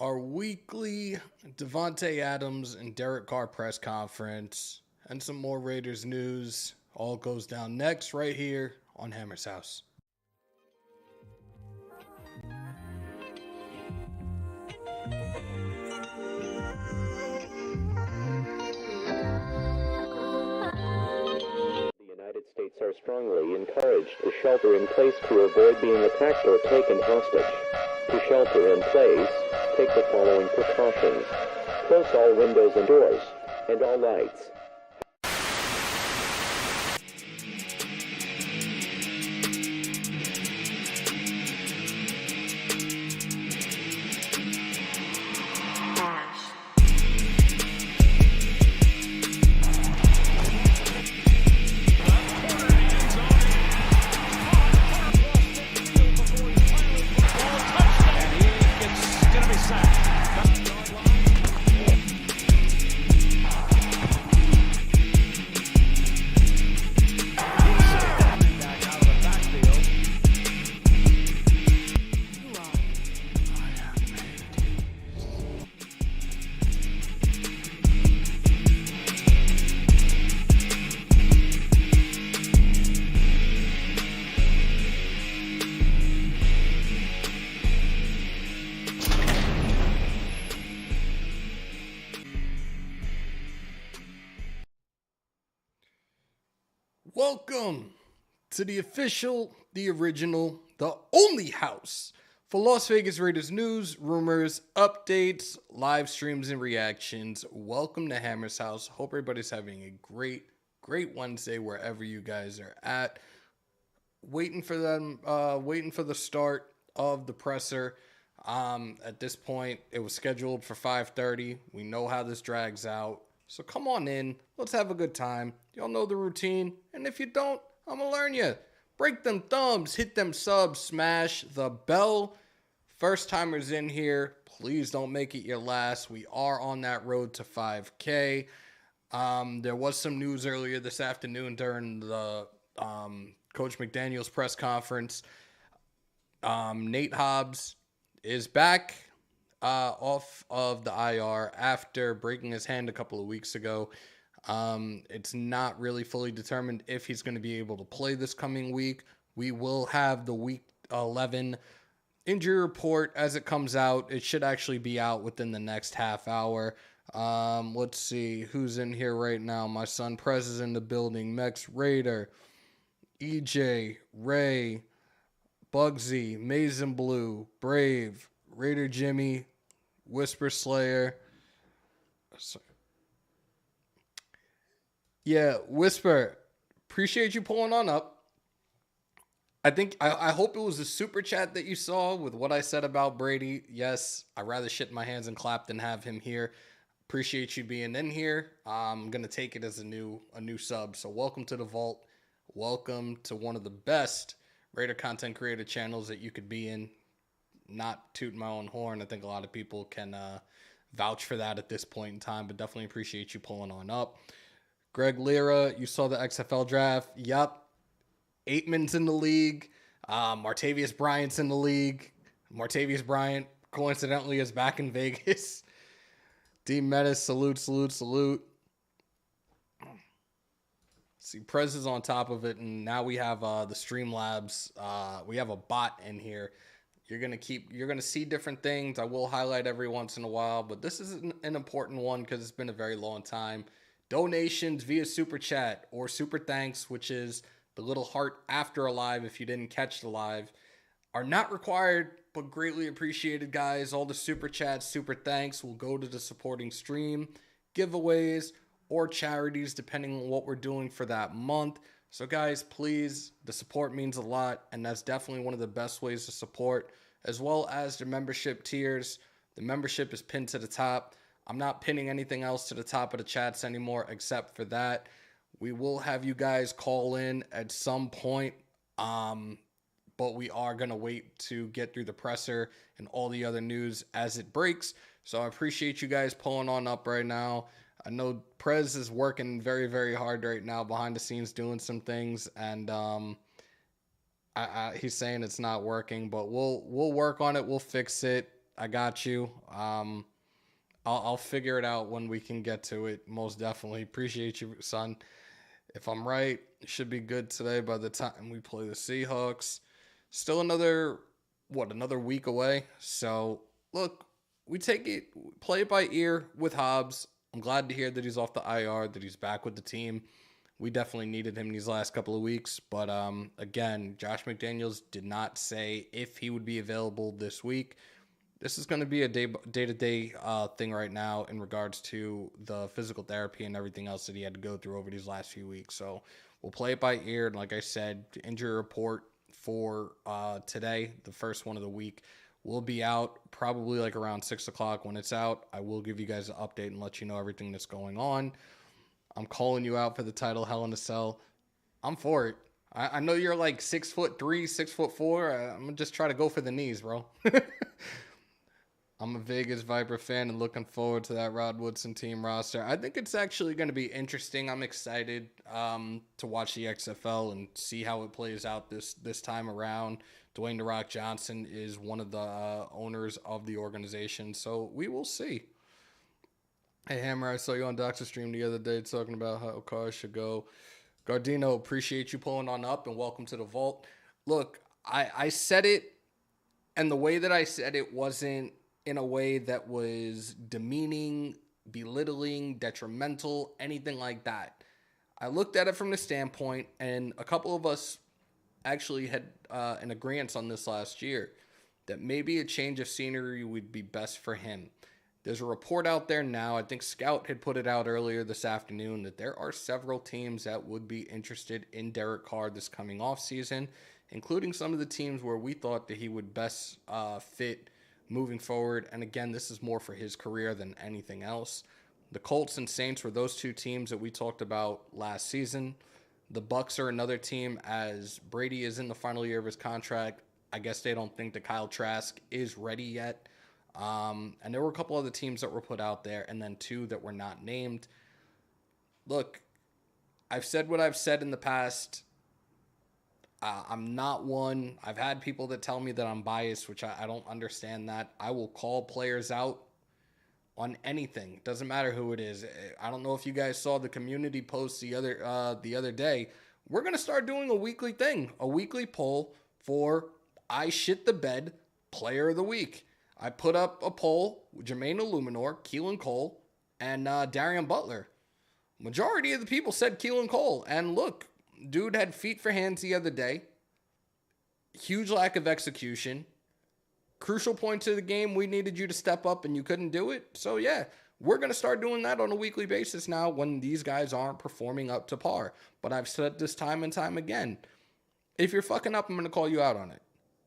our weekly Davante Adams and Derek Carr press conference and some more Raiders news. All goes down next right here on Hammers.House. States are strongly encouraged to shelter in place to avoid being attacked or taken hostage. To shelter in place, take the following precautions. Close all windows and doors, and all lights. Welcome to the official, the original, the only house for Las Vegas Raiders news, rumors, updates, live streams, and reactions. Welcome to Hammers.House. Hope everybody's having a great Wednesday wherever you guys are at. Waiting for the start of the presser. At this point, it was scheduled for 5:30. We know how this drags out. So come on in. Let's have a good time. Y'all know the routine. And if you don't, I'm going to learn you. Break them thumbs. Hit them subs. Smash the bell. First timers in here, please don't make it your last. We are on that road to 5K. There was some news earlier this afternoon during the Coach McDaniel's press conference. Nate Hobbs is back off of the IR after breaking his hand a couple of weeks ago. It's not really fully determined if he's going to be able to play this coming week. We will have the week 11 injury report as it comes out. It should actually be out within the next half hour. Let's see who's in here right now. My son Prez is in the building. Mex Raider, EJ, Ray, Bugsy, Mason Blue, Brave, Raider Jimmy, Whisper Slayer. Sorry. Yeah, Whisper, appreciate you pulling on up. I hope it was a super chat that you saw with what I said about Brady. Yes, I'd rather shit in my hands and clap than have him here. Appreciate you being in here. I'm going to take it as a new sub. So welcome to the vault. Welcome to one of the best Raider content creator channels that you could be in. Not tooting my own horn. I think a lot of people can vouch for that at this point in time, but definitely appreciate you pulling on up. Greg Lira, you saw the XFL draft. Yep. Aitman's in the league. Martavius Bryant's in the league. Martavius Bryant, coincidentally, is back in Vegas. D. Metis, salute. See, Prez is on top of it, and now we have the Streamlabs. We have a bot in here. You're gonna see different things. I will highlight every once in a while, but this is an important one because it's been a very long time. Donations via Super Chat or Super Thanks, which is the little heart after a live if you didn't catch the live, are not required, but greatly appreciated, guys. All the Super Chats, Super Thanks will go to the supporting stream, giveaways, or charities, depending on what we're doing for that month. So, guys, please, the support means a lot, and that's definitely one of the best ways to support, as well as the membership tiers. The membership is pinned to the top. I'm not pinning anything else to the top of the chats anymore except for that. We will have you guys call in at some point, but we are going to wait to get through the presser and all the other news as it breaks. So I appreciate you guys pulling on up right now. I know Prez is working very, very hard right now behind the scenes doing some things, and he's saying it's not working, but we'll work on it. We'll fix it. I got you. I'll figure it out when we can get to it. Most definitely. Appreciate you, son. If I'm right, it should be good today by the time we play the Seahawks. Still another week away. So, look, we take it, play it by ear with Hobbs. I'm glad to hear that he's off the IR, that he's back with the team. We definitely needed him these last couple of weeks. But again, Josh McDaniels did not say if he would be available this week. This is going to be a day-to-day thing right now in regards to the physical therapy and everything else that he had to go through over these last few weeks. So we'll play it by ear. And like I said, injury report for today, the first one of the week, will be out probably like around 6 o'clock. When it's out, I will give you guys an update and let you know everything that's going on. I'm calling you out for the title Hell in a Cell. I'm for it. I know you're like 6'3", 6'4". I'm going to just try to go for the knees, bro. I'm a Vegas Viper fan and looking forward to that Rod Woodson team roster. I think it's actually going to be interesting. I'm excited to watch the XFL and see how it plays out this time around. Dwayne "The Rock" Johnson is one of the owners of the organization, so we will see. Hey, Hammer, I saw you on Doc's stream the other day talking about how Carr should go. Gardino, appreciate you pulling on up and welcome to the vault. Look, I said it, and the way that I said it wasn't in a way that was demeaning, belittling, detrimental, anything like that. I looked at it from the standpoint, and a couple of us actually had an agreement on this last year, that maybe a change of scenery would be best for him. There's a report out there now, I think Scout had put it out earlier this afternoon, that there are several teams that would be interested in Derek Carr this coming offseason, including some of the teams where we thought that he would best fit moving forward. And again, this is more for his career than anything else. The Colts and Saints were those two teams that we talked about last season. The Bucs are another team, as Brady is in the final year of his contract. I guess they don't think that Kyle Trask is ready yet. And there were a couple other teams that were put out there, and then two that were not named. Look, I've said what I've said in the past. I'm not one. I've had people that tell me that I'm biased, which I don't understand that. I will call players out on anything. Doesn't matter who it is. I don't know if you guys saw the community post the other day. We're going to start doing a weekly thing, a weekly poll for I Shit the Bed Player of the Week. I put up a poll with Jermaine Illuminor, Keelan Cole, and Darian Butler. Majority of the people said Keelan Cole. And look, dude had feet for hands the other day. Huge lack of execution. Crucial points of the game, we needed you to step up and you couldn't do it. So yeah, we're going to start doing that on a weekly basis now when these guys aren't performing up to par. But I've said this time and time again. If you're fucking up, I'm going to call you out on it.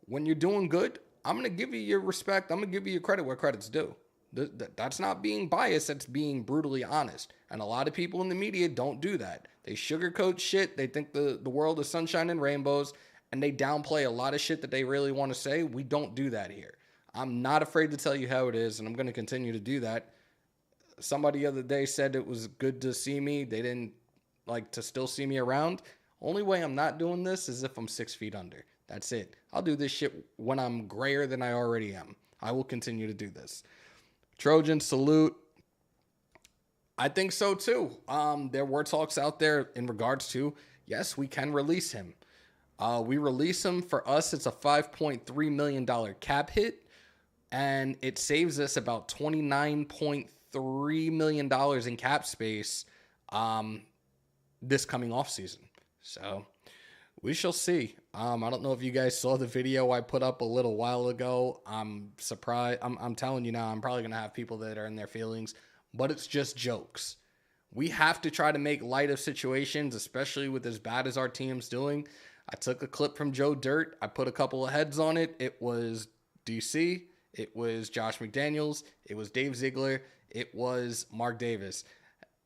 When you're doing good, I'm going to give you your respect. I'm going to give you your credit where credit's due. That's not being biased. That's being brutally honest. And a lot of people in the media don't do that. They sugarcoat shit. They think the world is sunshine and rainbows. And they downplay a lot of shit that they really want to say. We don't do that here. I'm not afraid to tell you how it is. And I'm going to continue to do that. Somebody the other day said it was good to see me. They didn't like to still see me around. Only way I'm not doing this is if I'm 6 feet under. That's it. I'll do this shit when I'm grayer than I already am. I will continue to do this. Trojan, salute. I think so too. There were talks out there in regards to, yes, we can release him. We release him. For us, it's a $5.3 million cap hit, and it saves us about $29.3 million in cap space this coming offseason. So we shall see. I don't know if you guys saw the video I put up a little while ago. I'm surprised. I'm telling you now, I'm probably going to have people that are in their feelings, but it's just jokes. We have to try to make light of situations, especially with as bad as our team's doing. I took a clip from Joe Dirt. I put a couple of heads on it. It was DC. It was Josh McDaniels. It was Dave Ziegler. It was Mark Davis.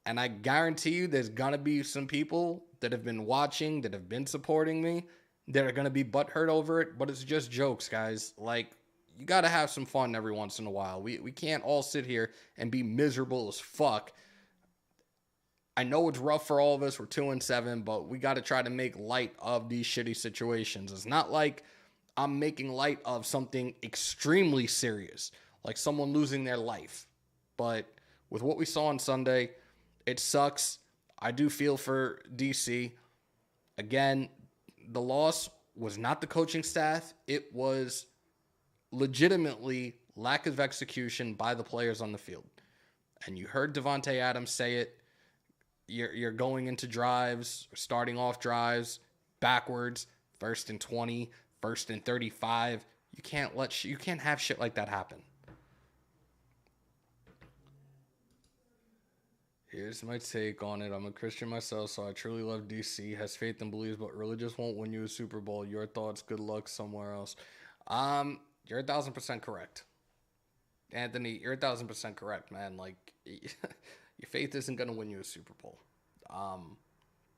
And I guarantee you there's going to be some people that have been watching, that have been supporting me, that are going to be butthurt over it, but it's just jokes, guys. Like, you got to have some fun every once in a while. We can't all sit here and be miserable as fuck. I know it's rough for all of us. We're 2-7, but we got to try to make light of these shitty situations. It's not like I'm making light of something extremely serious. like someone losing their life. But with what we saw on Sunday, it sucks. I do feel for DC. Again, the loss was not the coaching staff. It was legitimately lack of execution by the players on the field. And you heard Davante Adams say it. You're going into drives, starting off drives backwards, 1st and 20, 1st and 35. You can't have shit like that happen. Here's my take on it. I'm a Christian myself, so I truly love DC, has faith and believes, but religious won't win you a Super Bowl. Your thoughts, good luck somewhere else. You're 1,000% correct. Anthony, you're 1,000% correct, man. Like, your faith isn't going to win you a Super Bowl.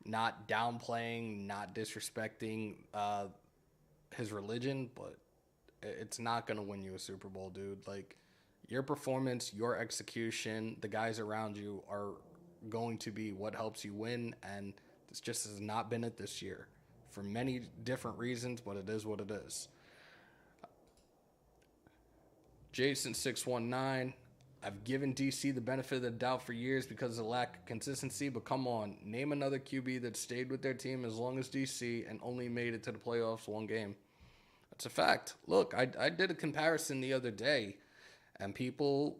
Not downplaying, not disrespecting his religion, but it's not going to win you a Super Bowl, dude. Like, your performance, your execution, the guys around you are going to be what helps you win, and this just has not been it this year for many different reasons, but it is what it is. Jason619, I've given DC the benefit of the doubt for years because of the lack of consistency, but come on, name another QB that stayed with their team as long as DC and only made it to the playoffs one game. That's a fact. Look, I did a comparison the other day, and people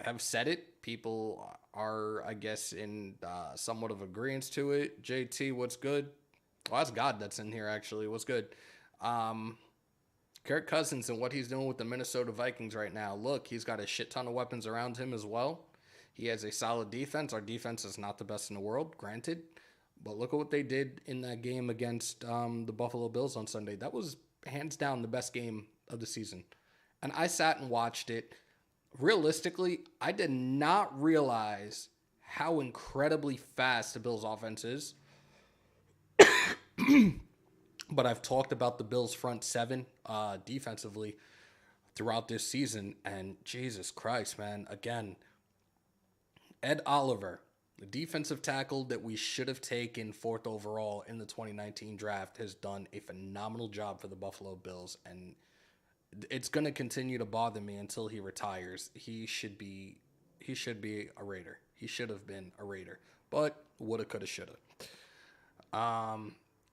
have said it. People are, I guess, in somewhat of agreement to it. JT, what's good? Well, that's God that's in here, actually. What's good? Kirk Cousins and what he's doing with the Minnesota Vikings right now. Look, he's got a shit ton of weapons around him as well. He has a solid defense. Our defense is not the best in the world, granted. But look at what they did in that game against the Buffalo Bills on Sunday. That was hands down the best game of the season. And I sat and watched it. Realistically, I did not realize how incredibly fast the Bills' offense is. But I've talked about the Bills' front seven defensively throughout this season. And Jesus Christ, man. Again, Ed Oliver, the defensive tackle that we should have taken 4th overall in the 2019 draft, has done a phenomenal job for the Buffalo Bills. And it's going to continue to bother me until he retires. He should be a Raider. He should have been a Raider. But woulda, coulda, shoulda.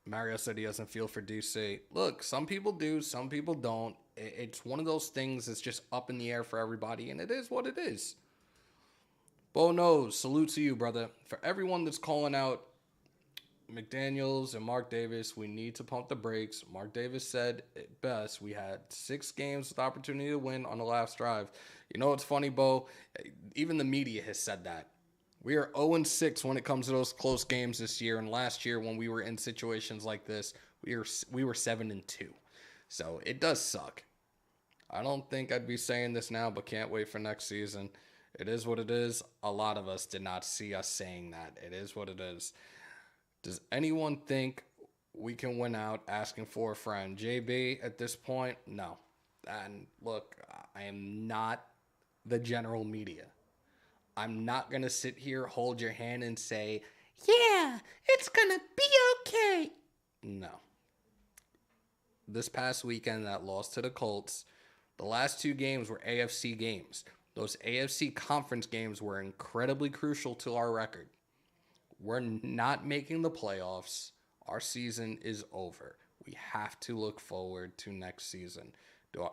Mario said he doesn't feel for DC. Look, some people do, some people don't. It's one of those things that's just up in the air for everybody, and it is what it is. Bo knows. Salute to you, brother. For everyone that's calling out McDaniels and Mark Davis, we need to pump the brakes. Mark Davis said it best. We had 6 games with opportunity to win on the last drive. You know what's funny, Bo? Even the media has said that. We are 0-6 when it comes to those close games this year. And last year, when we were in situations like this, we were 7-2. So it does suck. I don't think I'd be saying this now, but can't wait for next season. It is what it is. A lot of us did not see us saying that. It is what it is. Does anyone think we can win out asking for a friend? JB, at this point, no. And look, I am not the general media. I'm not going to sit here, hold your hand, and say, yeah, it's going to be okay. No. This past weekend, that loss to the Colts, the last 2 games were AFC games. Those AFC conference games were incredibly crucial to our record. We're not making the playoffs. Our season is over. We have to look forward to next season.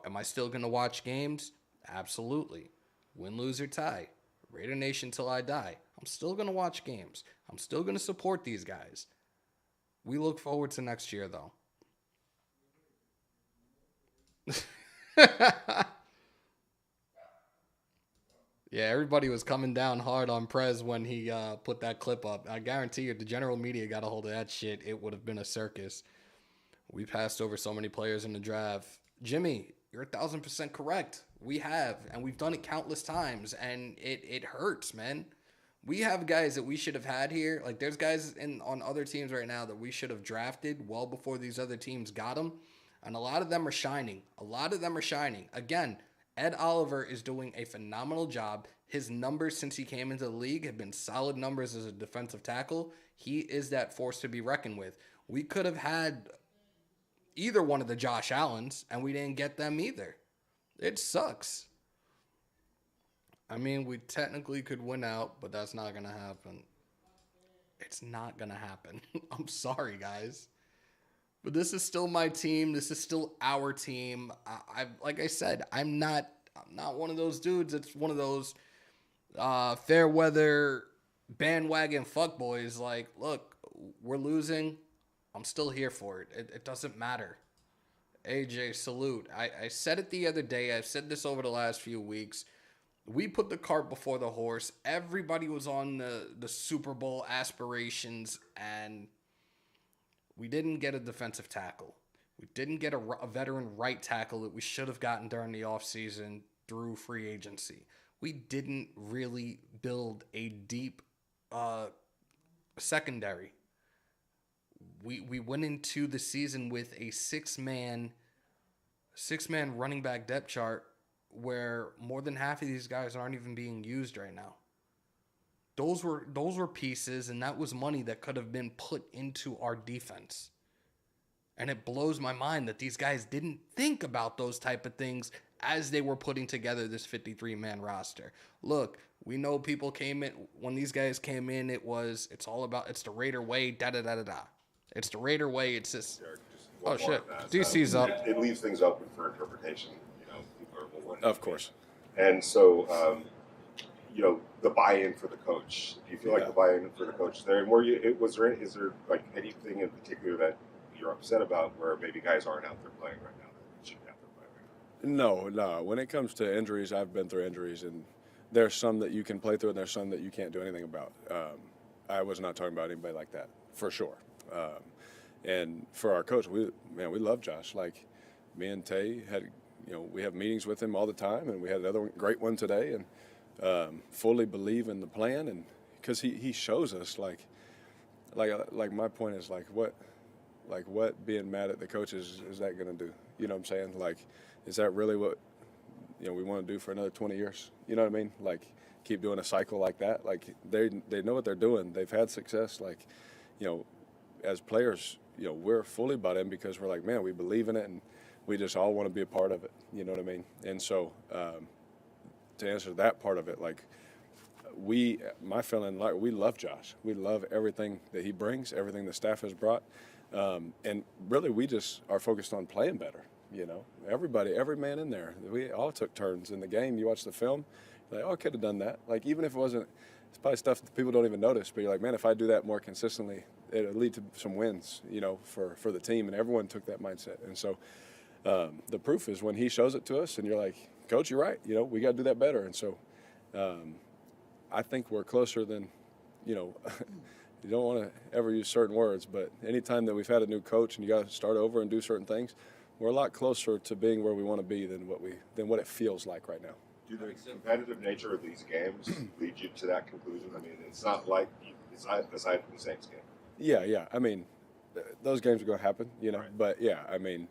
Am I still going to watch games? Absolutely. Win, lose, or tie. Raider Nation till I die. I'm still going to watch games. I'm still going to support these guys. We look forward to next year, though. Yeah, everybody was coming down hard on Prez when he put that clip up. I guarantee you, the general media got a hold of that shit, it would have been a circus. We passed over so many players in the draft. Jimmy, you're 1,000% correct. We have, and we've done it countless times, and it hurts, man. We have guys that we should have had here. Like, there's guys on other teams right now that we should have drafted well before these other teams got them, and a lot of them are shining. Again, Ed Oliver is doing a phenomenal job. His numbers since he came into the league have been solid numbers as a defensive tackle. He is that force to be reckoned with. We could have had either one of the Josh Allens, and we didn't get them either. It sucks. I mean, we technically could win out, but that's not going to happen. It's not going to happen. I'm sorry, guys. But this is still my team. This is still our team. Like I said, I'm not one of those dudes. It's one of those fair weather bandwagon fuckboys. Like, look, we're losing. I'm still here for it. It doesn't matter. AJ, salute. I said it the other day. I've said this over the last few weeks. We put the cart before the horse. Everybody was on the Super Bowl aspirations, and we didn't get a defensive tackle. We didn't get a veteran right tackle that we should have gotten during the offseason through free agency. We didn't really build a deep secondary. We went into the season with a six-man running back depth chart where more than half of these guys aren't even being used right now. Those were pieces, and that was money that could have been put into our defense. And it blows my mind that these guys didn't think about those type of things as they were putting together this 53-man roster. Look, we know people came in, when these guys came in, it's the Raider way, da-da-da-da-da. It's the Raider way, it's just... Derek, just Oh, one more shit. on that. DC's up. It leaves things open for interpretation. People are wondering. Of course. And so, the buy-in for the coach. Do you feel like the buy-in for the coach there? And is there like anything in particular that you're upset about where maybe guys aren't out there playing right now that shouldn't have to play right now? No. When it comes to injuries, I've been through injuries, and there's some that you can play through, and there's some that you can't do anything about. I was not talking about anybody like that, for sure. And for our coach, we love Josh. Like, me and Tay had, we have meetings with him all the time, and we had another great one today, and fully believe in the plan, and because he shows us like my point is what being mad at the coaches is that going to do? You know what I'm saying? Like, is that really what we want to do for another 20 years? You know what I mean? Like, keep doing a cycle like that. Like, they know what they're doing. They've had success. Like, as players, we're fully bought in because we're like, man, we believe in it, and we just all want to be a part of it. You know what I mean? And so, to answer that part of it, like, my feeling, like, we love Josh. We love everything that he brings, everything the staff has brought. And really, we just are focused on playing better. Every man in there, we all took turns in the game. You watch the film, you're like, oh, I could have done that. Like, even if it wasn't, it's probably stuff that people don't even notice, but you're like, man, if I do that more consistently, it'll lead to some wins, for the team. And everyone took that mindset. And so the proof is when he shows it to us, and you're like, Coach, you're right. We got to do that better. And so I think we're closer than, you don't want to ever use certain words, but anytime that we've had a new coach and you got to start over and do certain things, we're a lot closer to being where we want to be than what it feels like right now. Do the competitive nature of these games lead you to that conclusion? I mean, it's not like it's not aside from the Saints game. Yeah. I mean, those games are going to happen, Right. But yeah, I mean,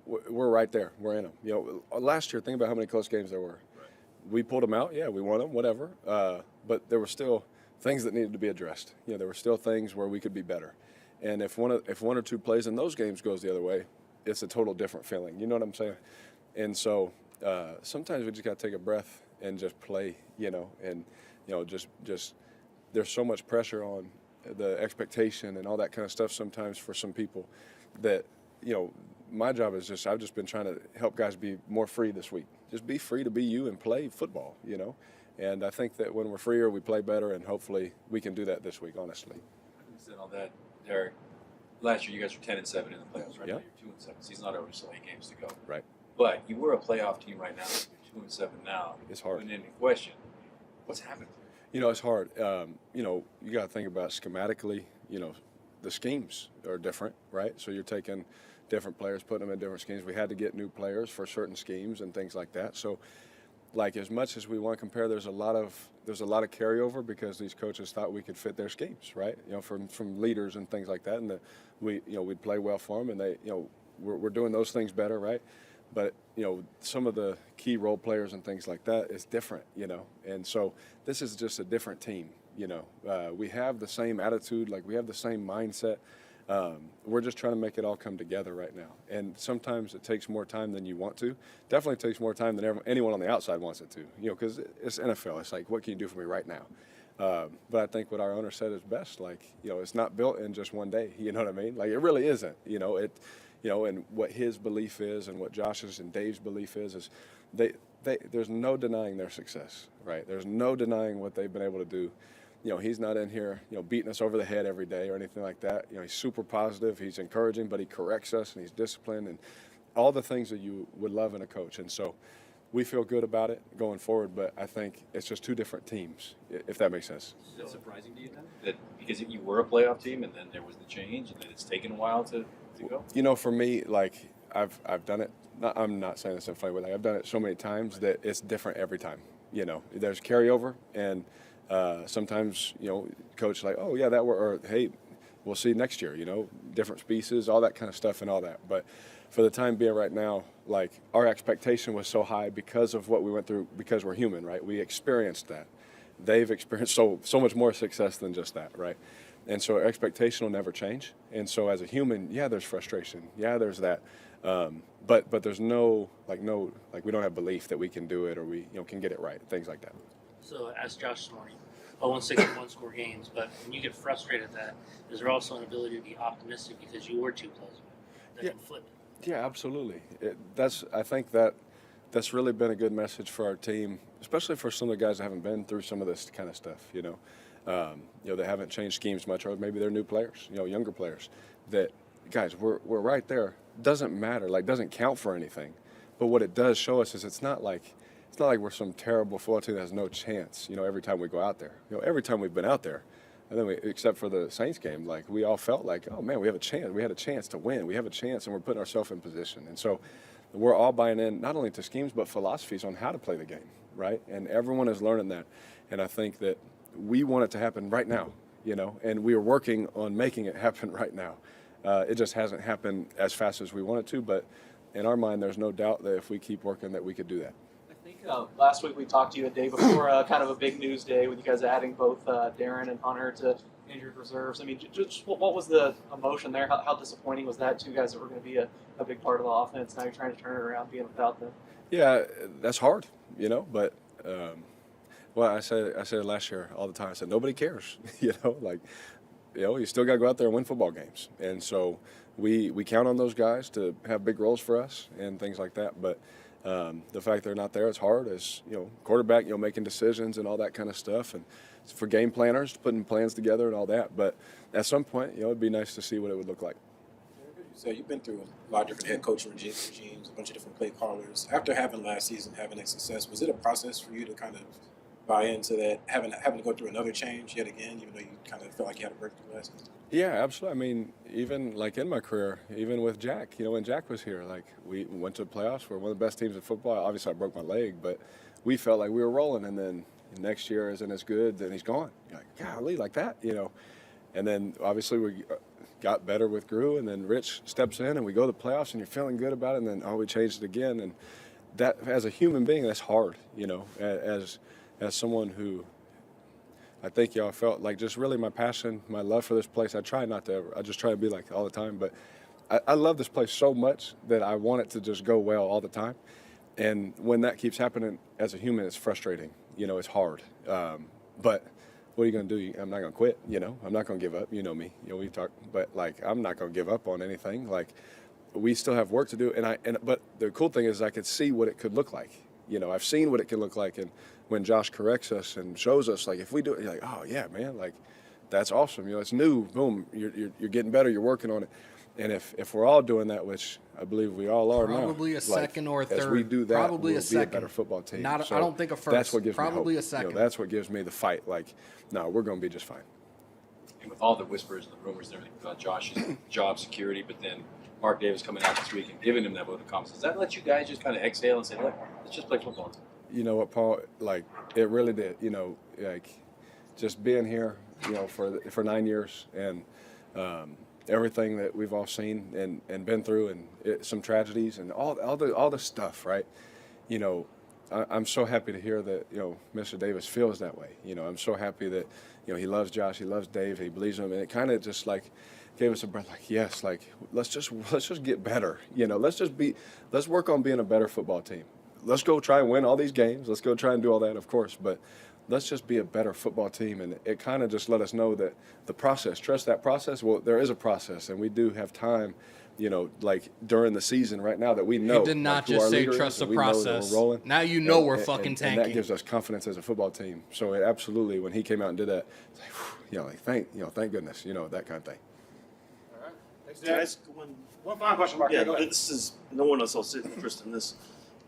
we're right there. We're in them. Last year, think about how many close games there were. Right. We pulled them out. Yeah, we won them. Whatever. But there were still things that needed to be addressed. There were still things where we could be better. And if one or two plays in those games goes the other way, it's a total different feeling. You know what I'm saying? And so sometimes we just got to take a breath and just play. And just there's so much pressure on the expectation and all that kind of stuff sometimes for some people that my job is I've just been trying to help guys be more free this week. Just be free to be you and play football. And I think that when we're freer, we play better, and hopefully we can do that this week, honestly. Having said all that, Derek, last year you guys were 10-7 in the playoffs, right? Yeah. Now you're 2-7. Season's not over, still 8 games to go. Right. But you were a playoff team right now. You're 2-7 now. It's hard. Putting in question, what's happened? It's hard. You got to think about schematically, the schemes are different, right? So you're taking different players, putting them in different schemes. We had to get new players for certain schemes and things like that. So, like, as much as we want to compare, there's a lot of carryover because these coaches thought we could fit their schemes, right? From leaders and things like that, and we'd play well for them, and they, we're doing those things better, right? But some of the key role players and things like that is different, and so this is just a different team. We have the same attitude, like we have the same mindset. We're just trying to make it all come together right now. And sometimes it takes more time than you want to. Definitely takes more time than anyone on the outside wants it to, because it's NFL. It's like, what can you do for me right now? But I think what our owner said is best. Like, it's not built in just one day. You know what I mean? Like, it really isn't. And what his belief is and what Josh's and Dave's belief is there's no denying their success, right? There's no denying what they've been able to do. He's not in here, beating us over the head every day or anything like that. He's super positive. He's encouraging, but he corrects us and he's disciplined and all the things that you would love in a coach. And so we feel good about it going forward, but I think it's just two different teams, if that makes sense. Is that surprising to you then? That because you were a playoff team and then there was the change and then it's taken a while to go? For me, like I've done it. I'm not saying this in a funny way. Like, I've done it so many times that it's different every time. There's carryover, and sometimes coach like, oh yeah, that worked, or hey, we'll see next year. Different species, all that kind of stuff, and all that. But for the time being, right now, like our expectation was so high because of what we went through. Because we're human, right? We experienced that. They've experienced so much more success than just that, right? And so our expectation will never change. And so as a human, yeah, there's frustration. Yeah, there's that. But there's no, we don't have belief that we can do it or we can get it right, things like that. So I asked Josh this morning, 0-6 one-score games, but when you get frustrated at that, is there also an ability to be optimistic because you were too close that can flip it? Yeah, absolutely. I think that's really been a good message for our team, especially for some of the guys that haven't been through some of this kind of stuff, they haven't changed schemes much, or maybe they're new players, younger players, that, guys, we're right there. Doesn't matter, doesn't count for anything. But what it does show us is it's not like we're some terrible football team that has no chance, every time we go out there. Every time we've been out there, and then except for the Saints game, we all felt like, oh man, we have a chance. We had a chance to win. We have a chance, and we're putting ourselves in position. And so we're all buying in, not only to schemes, but philosophies on how to play the game, right? And everyone is learning that. And I think that we want it to happen right now, and we are working on making it happen right now. It just hasn't happened as fast as we want it to, but in our mind, there's no doubt that if we keep working that we could do that. I think last week we talked to you a day before kind of a big news day with you guys adding both Darren and Hunter to injured reserves. I mean, just what was the emotion there? How disappointing was that? Two guys that were going to be a big part of the offense. Now you're trying to turn it around being without them. Yeah, that's hard, but well, I said it last year all the time. I said, nobody cares, you still got to go out there and win football games. And so we count on those guys to have big roles for us and things like that. But the fact they're not there, it's hard as, quarterback, making decisions and all that kind of stuff. And for game planners, putting plans together and all that. But at some point, it'd be nice to see what it would look like. So you've been through a lot of different head coaching regimes, a bunch of different play callers. After having last season, having that success, was it a process for you to kind of buy into that, having to go through another change yet again, even though you kind of felt like you had a breakthrough last season? Yeah, absolutely. I mean, even in my career, even with Jack, when Jack was here, we went to the playoffs. We're one of the best teams in football. Obviously, I broke my leg, but we felt like we were rolling. And then next year isn't as good, then he's gone. You're like, golly, like that, And then obviously we got better with Grew, and then Rich steps in, and we go to the playoffs, and you're feeling good about it. And then we changed it again, and that as a human being, that's hard, as someone who I think y'all felt like just really my passion, my love for this place. I just try to be like all the time, but I love this place so much that I want it to just go well all the time. And when that keeps happening as a human, it's frustrating, it's hard. But what are you going to do? I'm not going to quit, I'm not going to give up. You know me, we talk, but I'm not going to give up on anything. We still have work to do. But the cool thing is I could see what it could look like. I've seen what it can look like. And when Josh corrects us and shows us, if we do it, you're like, oh, yeah, man, that's awesome. It's new. Boom, you're getting better. You're working on it. And if we're all doing that, which I believe we all are now. Probably a second or a third. As we do that, probably we'll a second. Be a better football team. I don't think a first. That's what gives probably me hope. A second. That's what gives me the fight. No, we're going to be just fine. And with all the whispers and the rumors and everything about Josh's job security, but then Mark Davis coming out this week and giving him that vote of confidence, does that let you guys just kind of exhale and say, look, let's just play football? You know what, Paul? It really did. Just being here, for 9 years and everything that we've all seen and been through, and some tragedies and all the stuff, right? I'm so happy to hear that Mr. Davis feels that way. I'm so happy that he loves Josh, he loves Dave, he believes in him, and it kind of just gave us a breath. Like, yes, like let's just get better. Let's work on being a better football team. Let's go try and win all these games. Let's go try and do all that, of course, but let's just be a better football team. And it kind of just let us know that the process, trust that process. Well, there is a process, and we do have time, like during the season right now that we know. He did not like, who just our say leader trust is, the and we know that process. we're rolling. Now you know we're And fucking tanking. And that gives us confidence as a football team. So it absolutely, when he came out and did that, it's like, thank goodness, that kind of thing. Can I ask one final question, Mark? Yeah, Go ahead. this is no one else will interest in this.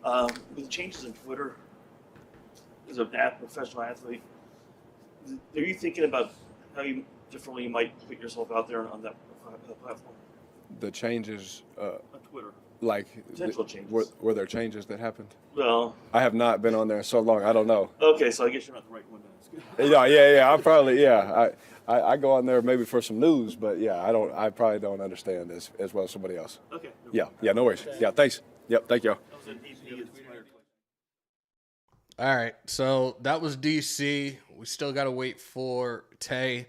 With the changes in Twitter, as a professional athlete, are you thinking about how differently you might put yourself out there on that platform? The changes, On Twitter, like, potential changes. were there changes that happened? Well, I have not been on there so long. I don't know. okay, so I guess you're not the right one to ask. Yeah. I'm probably, I go on there maybe for some news, but I probably don't understand as well as somebody else. Okay. Yeah, no worries. Yeah, thanks. Yep, thank y'all. That was an EP inspired question. All right, so that was DC. We still got to wait for Tay.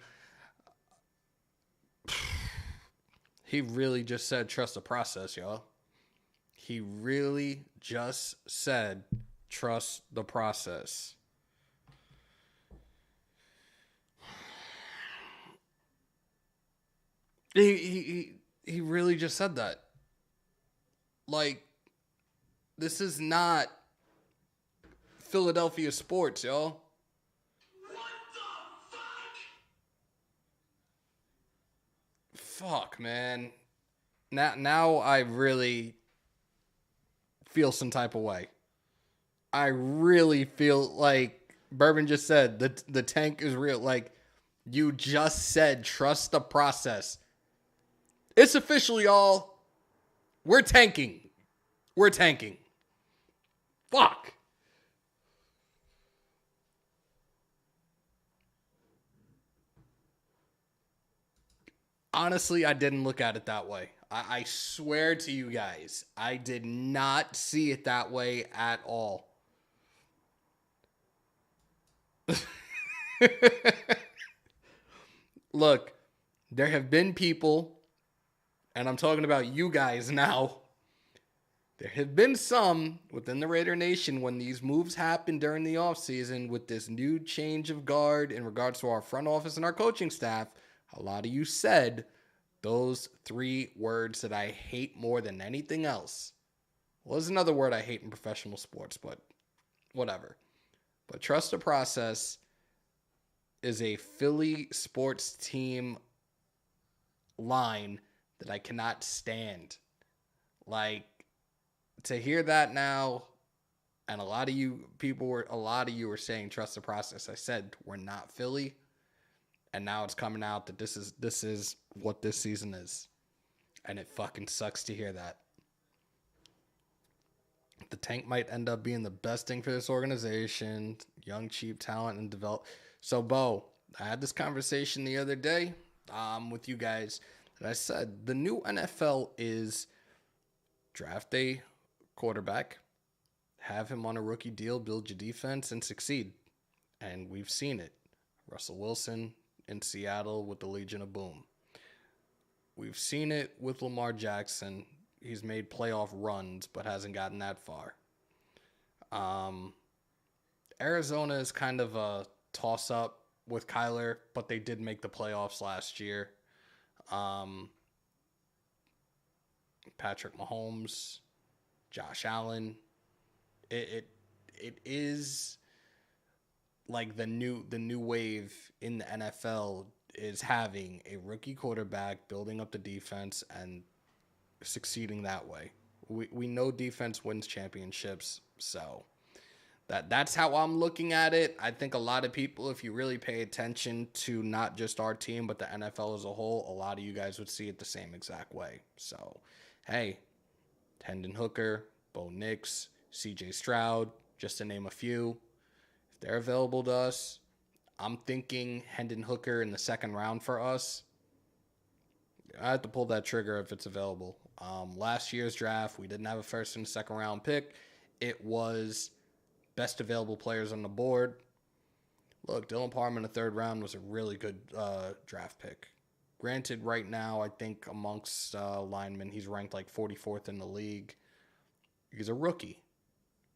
He really just said trust the process, y'all. He really just said trust the process. He really just said that. Like, this is not Philadelphia sports, y'all. Fuck, man. Now I really feel some type of way. I really feel like Bourbon just said the tank is real. Like, you just said trust the process. It's official, y'all. We're tanking. We're tanking. Fuck. Honestly, I didn't look at it that way. I swear to you guys, I did not see it that way at all. Look, there have been people, and I'm talking about you guys now. There have been some within the Raider Nation when these moves happened during the offseason with this new change of guard in regards to our front office and our coaching staff. A lot of you said those three words that I hate more than anything else. Well, there's another word I hate in professional sports, but whatever. But trust the process is a Philly sports team line that I cannot stand. Like, to hear that now, and a lot of you were saying trust the process. I said we're not Philly. And now it's coming out that this is what this season is. And it fucking sucks to hear that. The tank might end up being the best thing for this organization. Young, cheap talent and develop. So, Bo, I had this conversation the other day with you guys. And I said, the new NFL is draft a quarterback, have him on a rookie deal, build your defense, and succeed. And we've seen it. Russell Wilson in Seattle with the Legion of Boom. We've seen it with Lamar Jackson. He's made playoff runs, but hasn't gotten that far. Arizona is kind of a toss-up with Kyler, but they did make the playoffs last year. Patrick Mahomes, Josh Allen. It is like the new wave in the NFL is having a rookie quarterback, building up the defense and succeeding that way. We know defense wins championships, so that's how I'm looking at it. I think a lot of people, if you really pay attention to not just our team but the NFL as a whole, a lot of you guys would see it the same exact way. So, hey, Hendon Hooker, Bo Nix, CJ Stroud, just to name a few. If they're available to us, I'm thinking Hendon Hooker in the second round for us. I have to pull that trigger if it's available. Last year's draft, we didn't have a first and second round pick. It was best available players on the board. Look, Dylan Parham in the third round was a really good draft pick. Granted, right now, I think amongst linemen, he's ranked like 44th in the league. He's a rookie,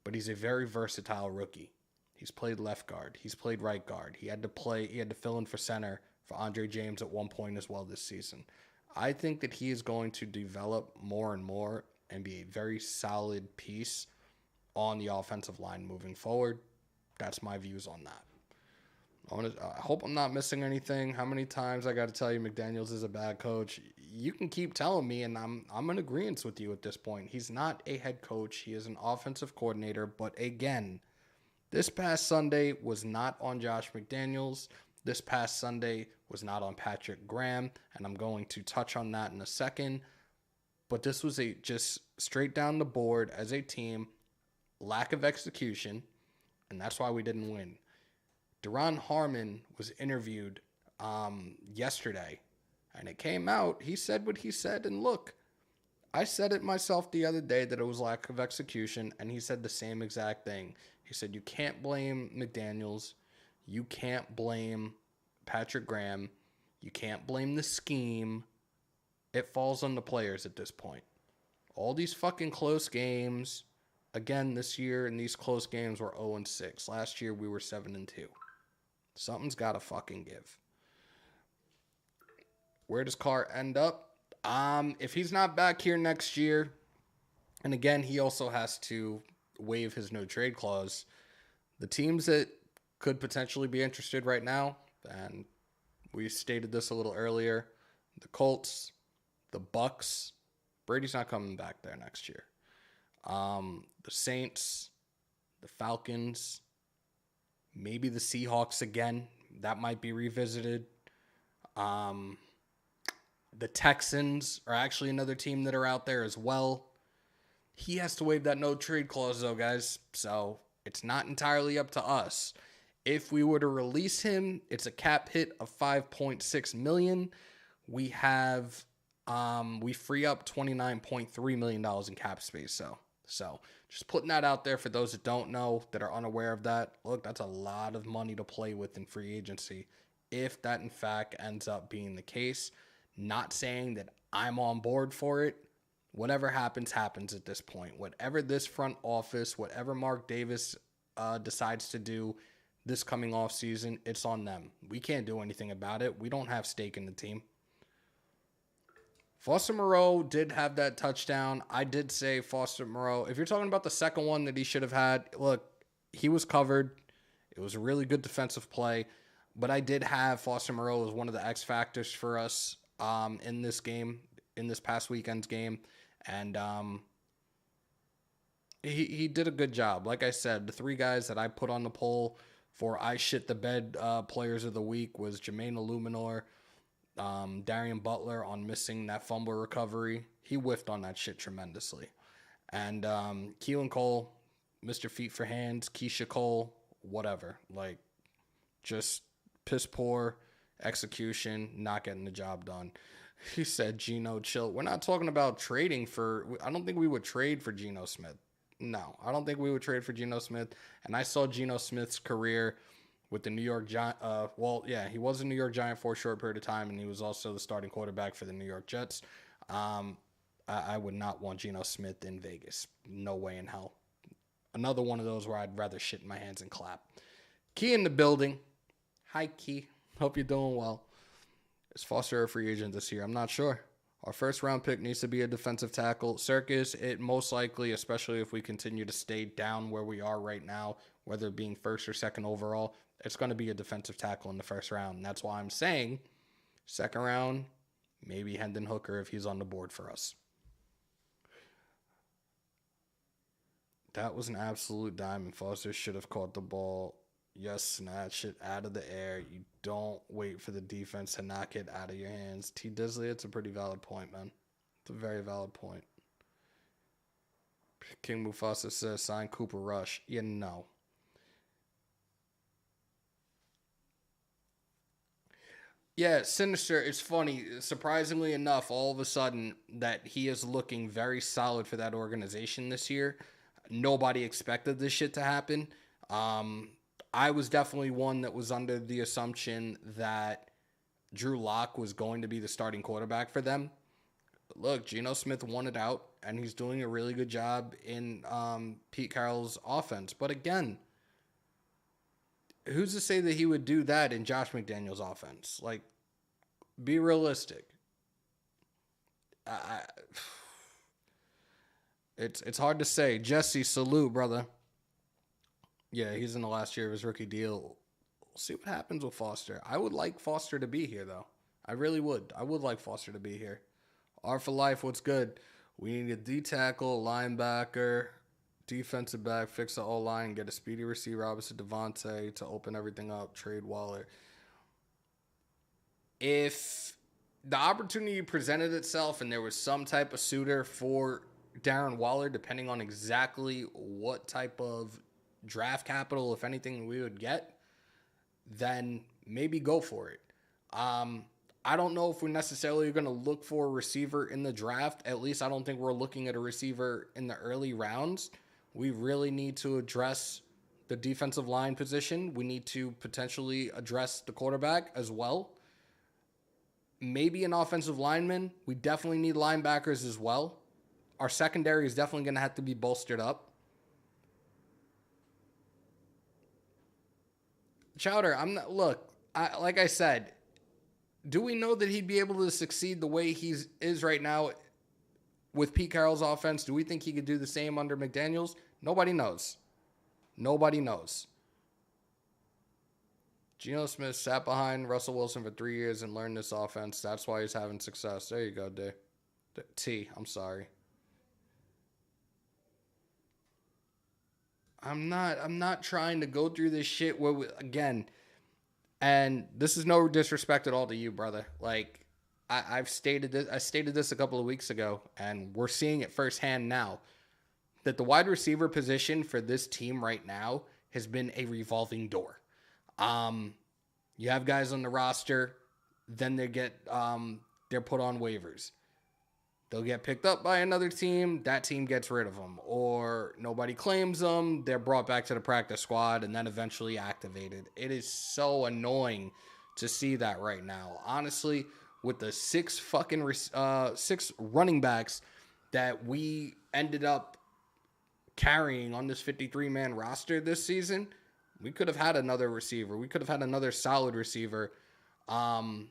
but he's a very versatile rookie. He's played left guard. He's played right guard. He had to fill in for center for Andre James at one point as well this season. I think that he is going to develop more and more and be a very solid piece on the offensive line moving forward. That's my views on that. I hope I'm not missing anything. How many times I got to tell you McDaniels is a bad coach? You can keep telling me, and I'm in agreement with you at this point. He's not a head coach. He is an offensive coordinator. But again, this past Sunday was not on Josh McDaniels. This past Sunday was not on Patrick Graham, and I'm going to touch on that in a second. But this was a just straight down the board as a team, lack of execution, and that's why we didn't win. Duron Harmon was interviewed yesterday, and it came out. He said what he said, and look, I said it myself the other day that it was lack of execution, and he said the same exact thing. He said you can't blame McDaniels, you can't blame Patrick Graham, you can't blame the scheme. It falls on the players at this point. All these fucking close games, again this year, and these close games were 0-6. Last year we were 7-2. Something's got to fucking give. Where does Carr end up? If he's not back here next year, and again, he also has to waive his no trade clause, the teams that could potentially be interested right now, and we stated this a little earlier, the Colts, the Bucks, Brady's not coming back there next year. The Saints, the Falcons, maybe the Seahawks again. That might be revisited. The Texans are actually another team that are out there as well. He has to waive that no trade clause though, guys. So it's not entirely up to us. If we were to release him, it's a cap hit of $5.6 million. We free up $29.3 million in cap space. So just putting that out there for those that don't know, that are unaware of that. Look, that's a lot of money to play with in free agency, if that in fact ends up being the case. Not saying that I'm on board for it. Whatever happens, happens at this point. Whatever this front office, whatever Mark Davis decides to do this coming off season, it's on them. We can't do anything about it. We don't have stake in the team. Foster Moreau did have that touchdown. I did say Foster Moreau, if you're talking about the second one that he should have had, look, he was covered. It was a really good defensive play. But I did have Foster Moreau as one of the X factors for us in this game, in this past weekend's game. And he did a good job. Like I said, the three guys that I put on the poll for I shit the bed players of the week was Jermaine Illuminor, Darian Butler on missing that fumble recovery. He whiffed on that shit tremendously. And Keelan Cole, Mr. Feet for Hands, Keisha Cole, whatever. Like, just piss poor execution, not getting the job done. He said, Geno, chill. We're not talking about trading for... I don't think we would trade for Geno Smith. No, I don't think we would trade for Geno Smith. And I saw Geno Smith's career with the New York Giants. He was a New York Giant for a short period of time, and he was also the starting quarterback for the New York Jets. I would not want Geno Smith in Vegas. No way in hell. Another one of those where I'd rather shit in my hands and clap. Key in the building. Hi, Key. Hope you're doing well. Is Foster a free agent this year? I'm not sure. Our first round pick needs to be a defensive tackle. Circus, it most likely, especially if we continue to stay down where we are right now, whether it being first or second overall, it's going to be a defensive tackle in the first round. And that's why I'm saying second round, maybe Hendon Hooker if he's on the board for us. That was an absolute diamond. Foster should have caught the ball. Yes, snatch it out of the air. You don't wait for the defense to knock it out of your hands. T. Disley, it's a pretty valid point, man. It's a very valid point. King Mufasa says, sign Cooper Rush. Yeah, no. Yeah, Sinister, it's funny. Surprisingly enough, all of a sudden, that he is looking very solid for that organization this year. Nobody expected this shit to happen. I was definitely one that was under the assumption that Drew Lock was going to be the starting quarterback for them. Look, Geno Smith won it out, and he's doing a really good job in Pete Carroll's offense. But again, who's to say that he would do that in Josh McDaniels' offense? Like, be realistic. It's hard to say. Jesse, salute, brother. Yeah, he's in the last year of his rookie deal. We'll see what happens with Foster. I would like Foster to be here, though. I really would. I would like Foster to be here. R for life, what's good? We need a D-tackle, linebacker, defensive back, fix the O-line, get a speedy receiver, obviously Davante, to open everything up, trade Waller. If the opportunity presented itself and there was some type of suitor for Darren Waller, depending on exactly what type of draft capital, if anything, we would get, then maybe go for it. I don't know if we're necessarily going to look for a receiver in the draft. At least I don't think we're looking at a receiver in the early rounds. We really need to address the defensive line position. We need to potentially address the quarterback as well. Maybe an offensive lineman. We definitely need linebackers as well. Our secondary is definitely going to have to be bolstered up. Chowder, like I said, do we know that he'd be able to succeed the way he is right now with Pete Carroll's offense? Do we think he could do the same under McDaniels? Nobody knows. Nobody knows. Geno Smith sat behind Russell Wilson for 3 years and learned this offense. That's why he's having success. There you go, D. I'm sorry. I'm not trying to go through this shit again. And this is no disrespect at all to you, brother. Like, I've stated this. I stated this a couple of weeks ago, and we're seeing it firsthand now. That the wide receiver position for this team right now has been a revolving door. You have guys on the roster, then they get they're put on waivers. They'll get picked up by another team. That team gets rid of them. Or nobody claims them. They're brought back to the practice squad and then eventually activated. It is so annoying to see that right now. Honestly, with the six running backs that we ended up carrying on this 53-man roster this season, we could have had another receiver. We could have had another solid receiver to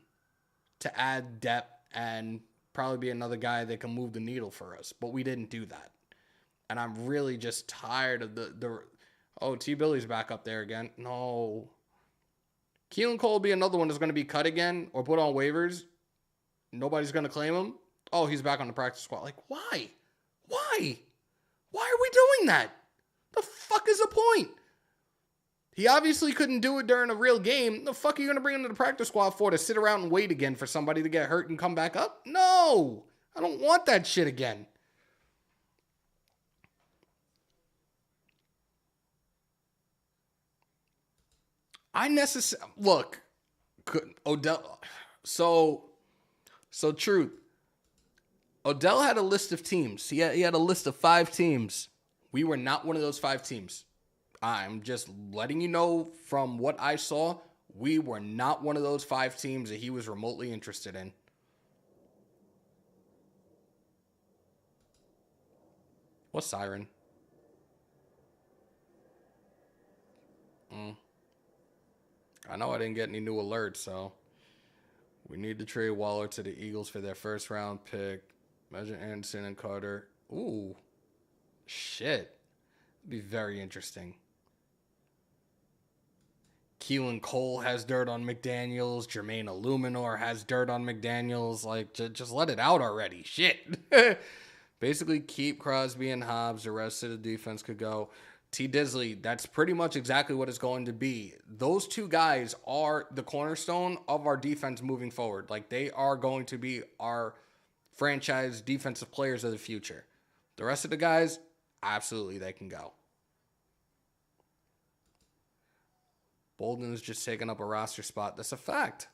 add depth and probably be another guy that can move the needle for us, but we didn't do that. And I'm really just tired of T. Billy's back up there again. No. Keelan Cole will be another one that's going to be cut again or put on waivers. Nobody's going to claim him. Oh, he's back on the practice squad. Like, why? Why? Why are we doing that? The fuck is the point? He obviously couldn't do it during a real game. The fuck are you going to bring him to the practice squad for, to sit around and wait again for somebody to get hurt and come back up? No, I don't want that shit again. Look, Odell. So truth. Odell had a list of teams. He had a list of 5 teams. We were not one of those 5 teams. I'm just letting you know from what I saw, we were not one of those 5 teams that he was remotely interested in. What siren? I know I didn't get any new alerts, so we need to trade Waller to the Eagles for their first round pick. Imagine Anderson and Carter. Ooh, shit. It'd be very interesting. Keelan Cole has dirt on McDaniels. Jermaine Illuminor has dirt on McDaniels. Like, just let it out already. Shit. Basically, keep Crosby and Hobbs. The rest of the defense could go. T. Disley, that's pretty much exactly what it's going to be. Those 2 guys are the cornerstone of our defense moving forward. Like, they are going to be our franchise defensive players of the future. The rest of the guys, absolutely, they can go. Bolden's just taking up a roster spot. That's a fact.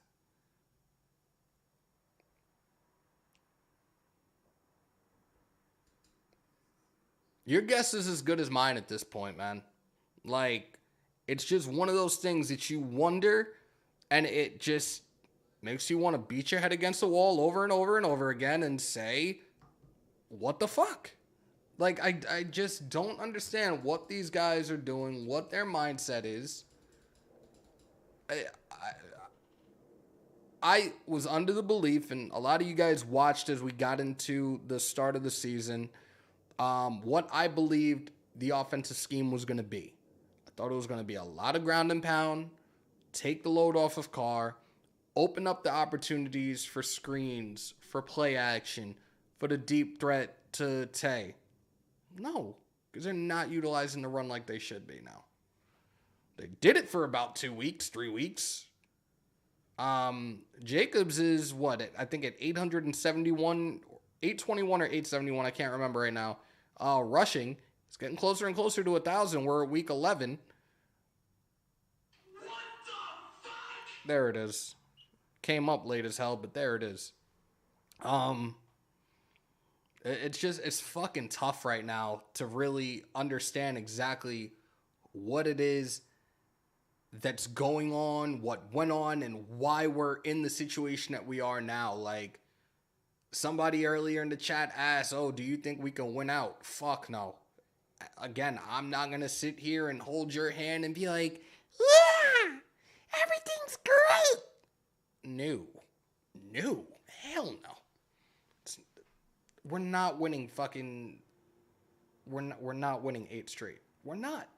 Your guess is as good as mine at this point, man. Like, it's just one of those things that you wonder, and it just, makes you want to beat your head against the wall over and over and over again and say, what the fuck? Like, I just don't understand what these guys are doing, what their mindset is. I was under the belief, and a lot of you guys watched as we got into the start of the season, what I believed the offensive scheme was going to be. I thought it was going to be a lot of ground and pound, take the load off of Carr, open up the opportunities for screens, for play action, for the deep threat to Tay. No, because they're not utilizing the run like they should be now. They did it for about 3 weeks. Jacobs is what? I think at 871, 821 or 871. I can't remember right now. Rushing. It's getting closer and closer to 1,000. We're at week 11. There it is. Came up late as hell, but there it is. It's fucking tough right now to really understand exactly what it is that's going on, what went on, and why we're in the situation that we are now. Like, somebody earlier in the chat asked, oh, do you think we can win out? Fuck no. Again, I'm not going to sit here and hold your hand and be like, yeah, everything's great. No. Hell no. We're not winning fucking... We're not winning 8 straight. We're not.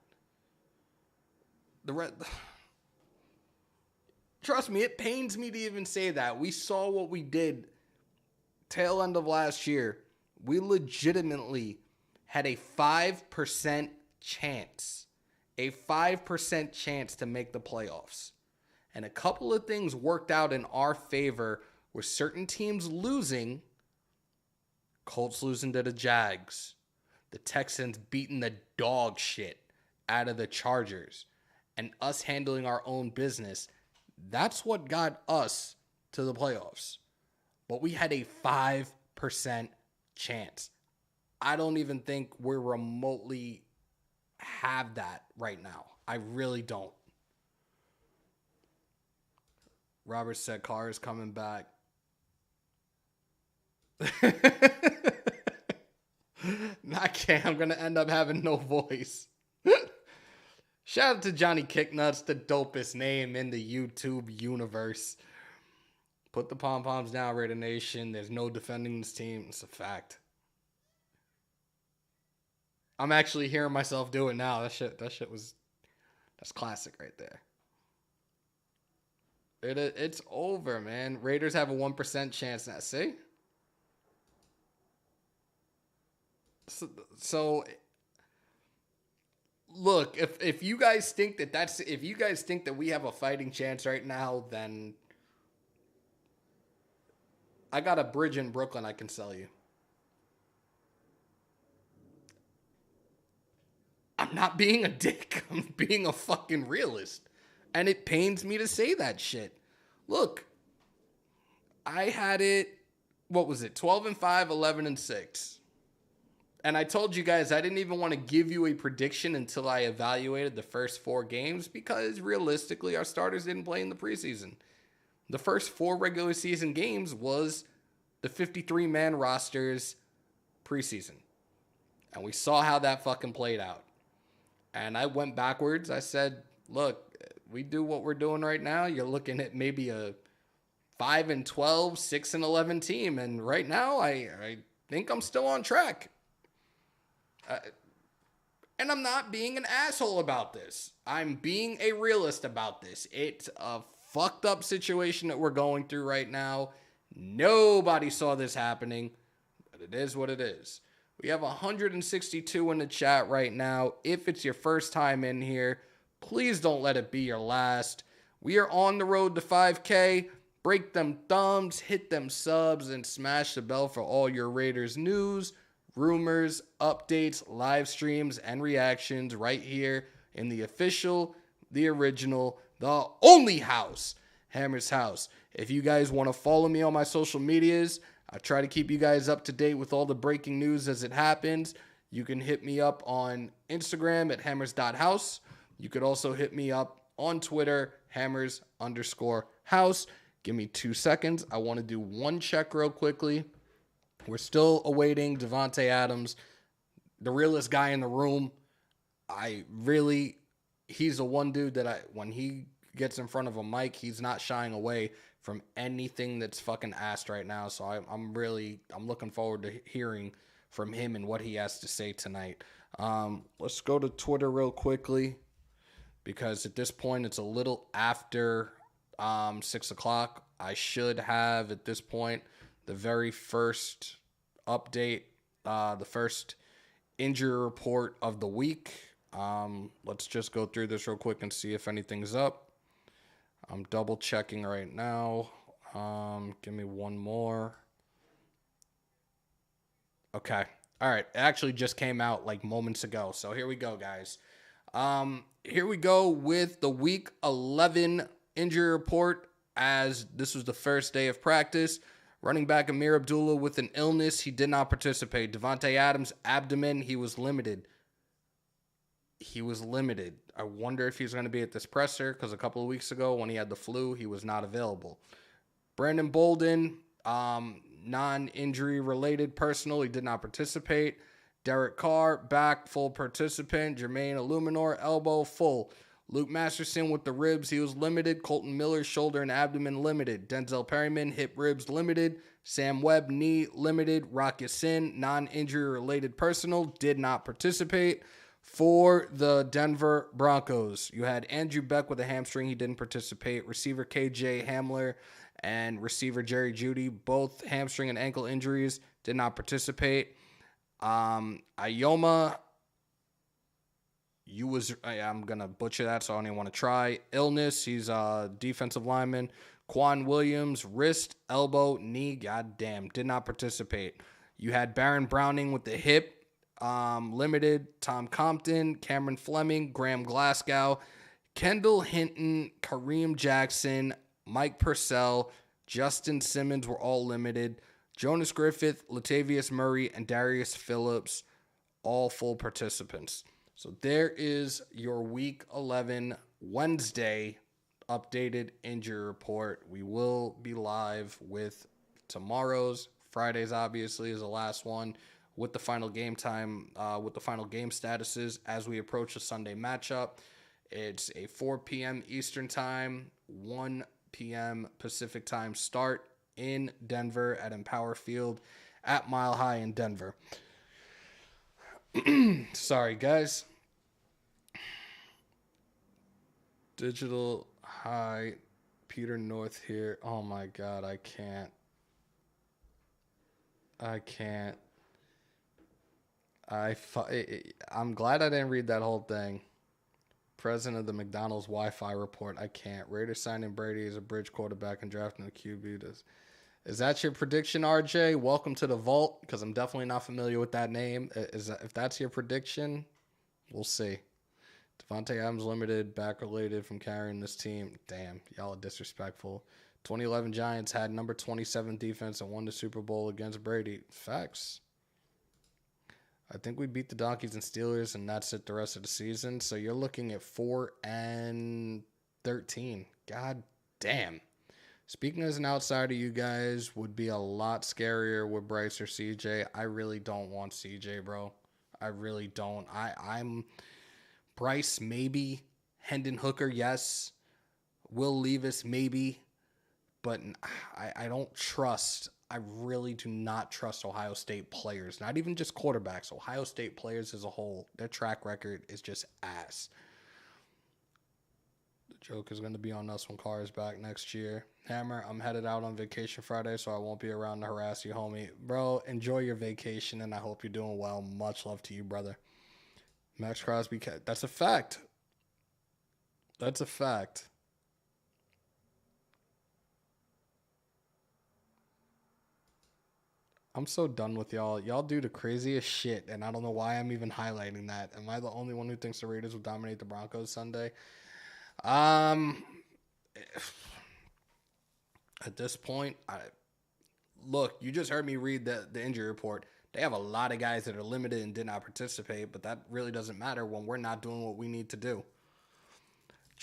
Trust me, it pains me to even say that. We saw what we did tail end of last year. We legitimately had a 5% chance. A 5% chance to make the playoffs. And a couple of things worked out in our favor with certain teams losing. Colts losing to the Jags. The Texans beating the dog shit out of the Chargers. And us handling our own business. That's what got us to the playoffs. But we had a 5% chance. I don't even think we're remotely have that right now. I really don't. Robert said Carr is coming back. I can't. I'm going to end up having no voice. Shout out to Johnny Kicknuts, the dopest name in the YouTube universe. Put the pom-poms down, Raider Nation. There's no defending this team. It's a fact. I'm actually hearing myself do it now. That's classic right there. It's over, man. Raiders have a 1% chance now. See? So look, if you guys think that we have a fighting chance right now, then I got a bridge in Brooklyn I can sell you. I'm not being a dick. I'm being a fucking realist. And it pains me to say that shit. Look, I had it, 12-5, 11-6. And I told you guys I didn't even want to give you a prediction until I evaluated the first 4 games because realistically our starters didn't play in the preseason. The first 4 regular season games was the 53-man roster's preseason. And we saw how that fucking played out. And I went backwards. I said, look, we do what we're doing right now. You're looking at maybe a 5-12, 6-11 team. And right now I think I'm still on track. And I'm not being an asshole about this. I'm being a realist about this. It's a fucked up situation that we're going through right now. Nobody saw this happening, but it is what it is. We have 162 in the chat right now. If it's your first time in here, please don't let it be your last. We are on the road to 5K. Break them thumbs, hit them subs, and smash the bell for all your Raiders news, rumors, updates, live streams, and reactions right here in the official, the original, the only house, Hammers.House. If you guys want to follow me on my social medias, I try to keep you guys up to date with all the breaking news as it happens. You can hit me up on Instagram at Hammers.House. You could also hit me up on Twitter, Hammers_House. Give me 2 seconds. I want to do one check real quickly. We're still awaiting Davante Adams, the realest guy in the room. He's the one dude that when he gets in front of a mic, he's not shying away from anything that's fucking asked right now. So I'm looking forward to hearing from him and what he has to say tonight. Let's go to Twitter real quickly, because at this point it's a little after 6 o'clock. I should have at this point the very first update, the first injury report of the week. Let's just go through this real quick and see if anything's up. I'm double checking right now. Give me one more. Okay. All right. It actually just came out like moments ago. So here we go, guys. Here we go with the week 11 injury report, as this was the first day of practice. Running back Amir Abdullah with an illness. He did not participate. Davante Adams, abdomen. He was limited. I wonder if he's going to be at this presser, because a couple of weeks ago when he had the flu, he was not available. Brandon Bolden, non-injury related personal. He did not participate. Derek Carr, back, full participant. Jermaine Illuminor, elbow, full. Luke Masterson with the ribs, he was limited. Colton Miller, shoulder and abdomen, limited. Denzel Perryman, hip, ribs, limited. Sam Webb, knee, limited. Rock Ya-Sin, non-injury related personal, did not participate. For the Denver Broncos, you had Andrew Beck with a hamstring. He didn't participate. Receiver KJ Hamler and receiver Jerry Jeudy, both hamstring and ankle injuries, did not participate. Ayoma, I'm going to butcher that, so I don't even want to try. Illness, he's a defensive lineman. Quan Williams, wrist, elbow, knee, goddamn, did not participate. You had Baron Browning with the hip, limited. Tom Compton, Cameron Fleming, Graham Glasgow, Kendall Hinton, Kareem Jackson, Mike Purcell, Justin Simmons were all limited. Jonas Griffith, Latavius Murray, and Darius Phillips, all full participants. So there is your Week 11 Wednesday updated injury report. We will be live with tomorrow's. Friday's obviously is the last one with the final game time, with the final game statuses as we approach the Sunday matchup. It's a 4 p.m. Eastern time, 1 p.m. Pacific time start in Denver at Empower Field at Mile High in Denver. Sorry, guys. Digital High, Peter North here. Oh my God, I can't. I'm glad I didn't read that whole thing. President of the McDonald's Wi-Fi report. I can't. Raiders signing Brady as a bridge quarterback and drafting a QB. Is that your prediction, RJ? Welcome to the vault, because I'm definitely not familiar with that name. If that's your prediction, we'll see. Davante Adams limited, back related from carrying this team. Damn, y'all are disrespectful. 2011 Giants had number 27 defense and won the Super Bowl against Brady. Facts. I think we beat the Donkeys and Steelers, and that's it the rest of the season. So you're looking at 4-13. God damn. Speaking as an outsider, you guys would be a lot scarier with Bryce or CJ. I really don't want CJ, bro. I really don't. I'm Bryce, maybe. Hendon Hooker, yes. Will Levis, maybe. But I don't trust. I really do not trust Ohio State players. Not even just quarterbacks. Ohio State players as a whole. Their track record is just ass. The joke is going to be on us when Carr is back next year. Hammer, I'm headed out on vacation Friday, so I won't be around to harass you, homie. Bro, enjoy your vacation, and I hope you're doing well. Much love to you, brother. Max Crosby, that's a fact. That's a fact. I'm so done with y'all. Y'all do the craziest shit, and I don't know why I'm even highlighting that. Am I the only one who thinks the Raiders will dominate the Broncos Sunday? At this point, look, you just heard me read the injury report. They have a lot of guys that are limited and did not participate, but that really doesn't matter when we're not doing what we need to do.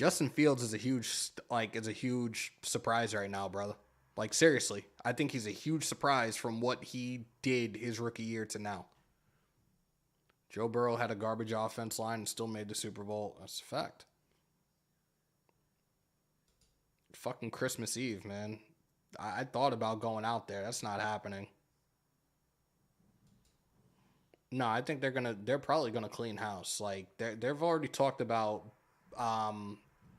Justin Fields is a huge surprise right now, brother. Like, seriously, I think he's a huge surprise from what he did his rookie year to now. Joe Burrow had a garbage offense line and still made the Super Bowl. That's a fact. Fucking Christmas Eve, man. I thought about going out there. That's not happening. No, I think they're probably gonna clean house. Like, they've already talked about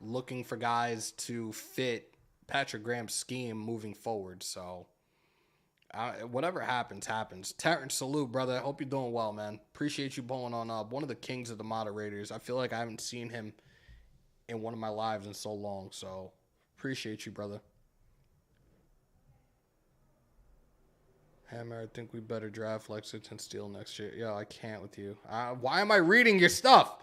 looking for guys to fit Patrick Graham's scheme moving forward. So whatever happens. Terrence, salute, brother. I hope you're doing well, man. Appreciate you pulling on up. One of the kings of the moderators. I feel like I haven't seen him in one of my lives in so long. So appreciate you, brother. Hammer, I think we better draft Lexington Steel next year. Yo, I can't with you. Why am I reading your stuff?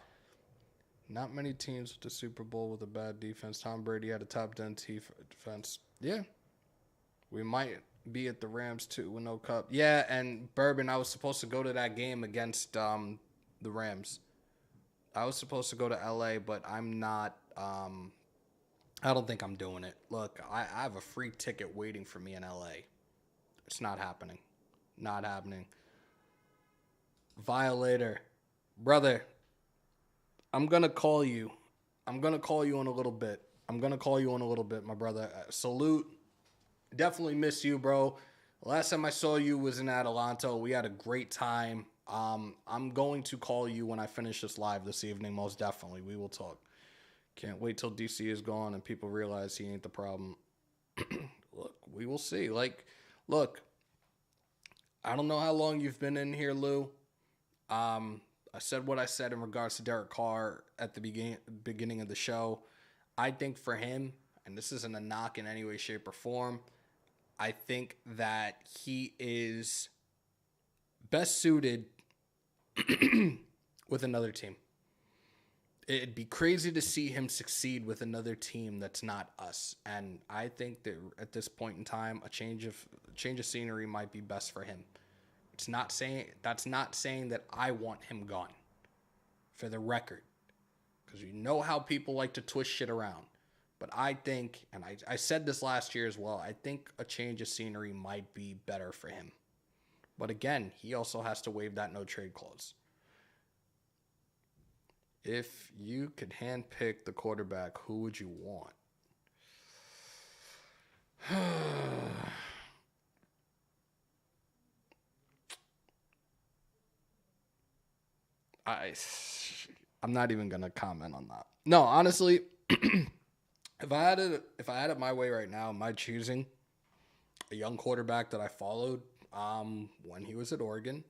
Not many teams with the Super Bowl with a bad defense. Tom Brady had a top 10 defense. Yeah. We might be at the Rams too with no cup. Yeah, and Bourbon, I was supposed to go to that game against the Rams. I was supposed to go to LA, but I'm not. I don't think I'm doing it. Look, I have a free ticket waiting for me in LA. It's not happening. Not happening. Violator. Brother, I'm going to call you. I'm going to call you in a little bit. My brother. Salute. Definitely miss you, bro. Last time I saw you was in Adelanto. We had a great time. I'm going to call you when I finish this live this evening, most definitely. We will talk. Can't wait till DC is gone and people realize he ain't the problem. Look, we will see. Look, I don't know how long you've been in here, Lou. I said what I said in regards to Derek Carr at the beginning of the show. I think for him, and this isn't a knock in any way, shape, or form, I think that he is best suited with another team. It'd be crazy to see him succeed with another team that's not us. And I think that at this point in time, a change of scenery might be best for him. That's not saying that I want him gone, for the record, because you know how people like to twist shit around. But I think, and I said this last year as well, I think a change of scenery might be better for him. But again, he also has to waive that no trade clause. If you could handpick the quarterback, who would you want? I'm not even gonna comment on that. No, honestly, if I had it my way right now, my choosing a young quarterback that I followed when he was at Oregon,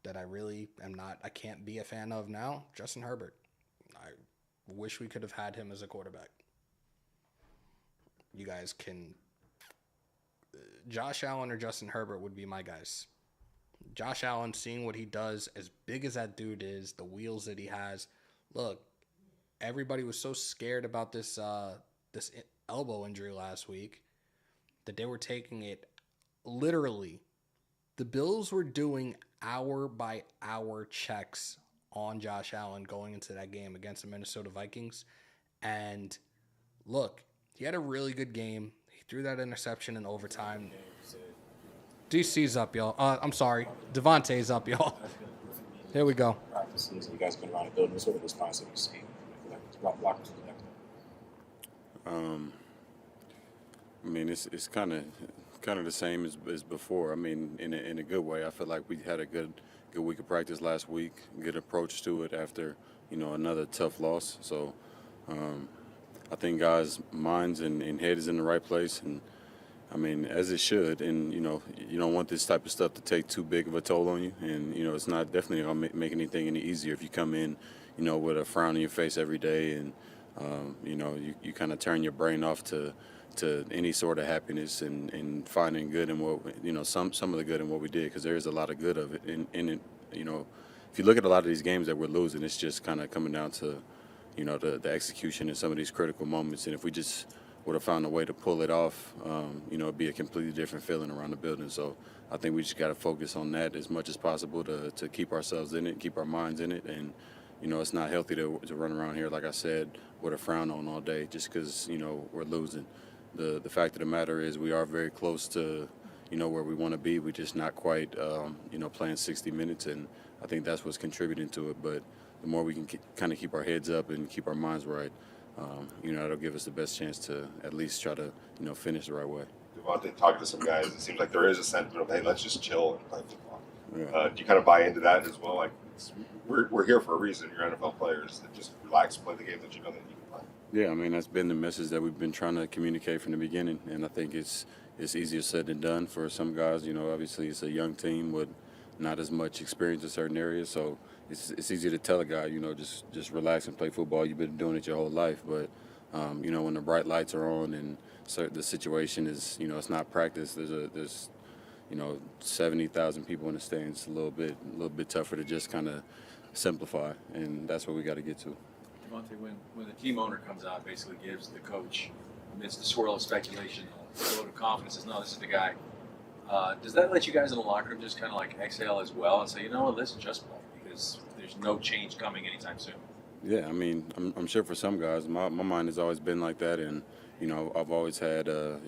that I can't be a fan of now, Justin Herbert. I wish we could have had him as a quarterback. You guys can, Josh Allen or Justin Herbert would be my guys. Josh Allen, seeing what he does, as big as that dude is, the wheels that he has. Look, everybody was so scared about this elbow injury last week that they were taking it literally. The Bills were doing hour-by-hour checks on Josh Allen going into that game against the Minnesota Vikings. And look, he had a really good game. He threw that interception in overtime. DC's up, y'all. I'm sorry. Davante's up, y'all. Here we go. Practices, you guys been around the building. What sort of response have you seen? Blockers I mean, it's kind of the same as before. I mean, in a good way. I feel like we had a good week of practice last week. Good approach to it after another tough loss. So I think guys' minds and head is in the right place, and I mean, as it should. And you don't want this type of stuff to take too big of a toll on you. And it's not definitely gonna make anything any easier if you come in with a frown on your face every day, and you kind of turn your brain off to any sort of happiness and finding good in what some of the good in what we did, because there is a lot of good of it in it. If you look at a lot of these games that we're losing, it's just kind of coming down to the execution in some of these critical moments. And if we just would have found a way to pull it off, it'd be a completely different feeling around the building. So I think we just got to focus on that as much as possible to keep ourselves in it, keep our minds in it, and it's not healthy to run around here, like I said, with a frown on all day just because, we're losing. The fact of the matter is we are very close to, where we want to be. We're just not quite, playing 60 minutes, and I think that's what's contributing to it. But the more we can kind of keep our heads up and keep our minds right, that'll give us the best chance to at least try to, finish the right way. Davante, talking to some guys, it seems like there is a sentiment of, hey, let's just chill and play football. Yeah. Do you kind of buy into that as well? Like, we're here for a reason. You're NFL players. That just relax, play the game that you know that you can play. Yeah, I mean, that's been the message that we've been trying to communicate from the beginning, and I think it's easier said than done for some guys. Obviously it's a young team with not as much experience in certain areas, so it's easy to tell a guy, just relax and play football. You've been doing it your whole life, but when the bright lights are on and the situation is, it's not practice. There's 70,000 people in the stands. It's a little bit tougher to just kind of simplify, and that's what we got to get to. Davante, when the team owner comes out, basically gives the coach, amidst the swirl of speculation, a vote of confidence, says, no, this is the guy. Does that let you guys in the locker room just kind of like exhale as well and say, you know what, let's just play because there's no change coming anytime soon? Yeah, I mean, I'm sure for some guys, my mind has always been like that, and I've always had I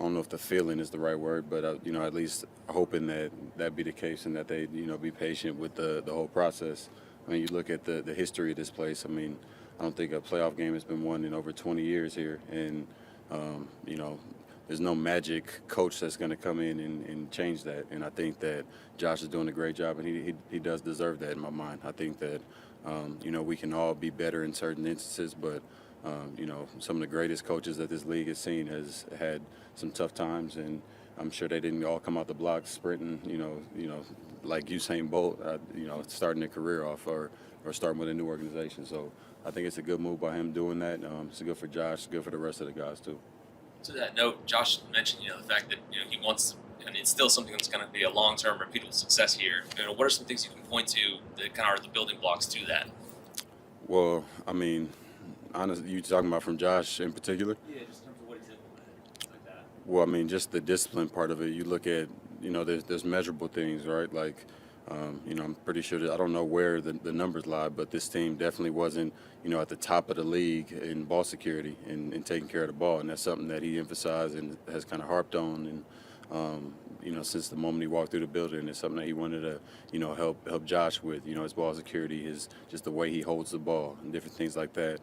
don't know if the feeling is the right word, but at least hoping that be the case and that they be patient with the whole process. I mean, you look at the history of this place. I mean, I don't think a playoff game has been won in over 20 years here, and there's no magic coach that's going to come in and change that. And I think that Josh is doing a great job, and he does deserve that in my mind. I think that we can all be better in certain instances, but some of the greatest coaches that this league has seen has had some tough times, and I'm sure they didn't all come out the blocks sprinting, like Usain Bolt, starting their career off or starting with a new organization. So I think it's a good move by him doing that. It's good for Josh, it's good for the rest of the guys too. To that note, Josh mentioned, the fact that he wants, and it's still something that's going to be a long-term, repeatable success here. What are some things you can point to that kind of are the building blocks to that? Well, I mean, honestly, you talking about from Josh in particular? Yeah, just in terms of what he's implemented, like that. Well, I mean, just the discipline part of it. You look at, there's measurable things, right? Like, I'm pretty sure that I don't know where the numbers lie, but this team definitely wasn't, at the top of the league in ball security and taking care of the ball. And that's something that he emphasized and has kind of harped on. And, since the moment he walked through the building, it's something that he wanted to, help Josh with, his ball security, just the way he holds the ball and different things like that.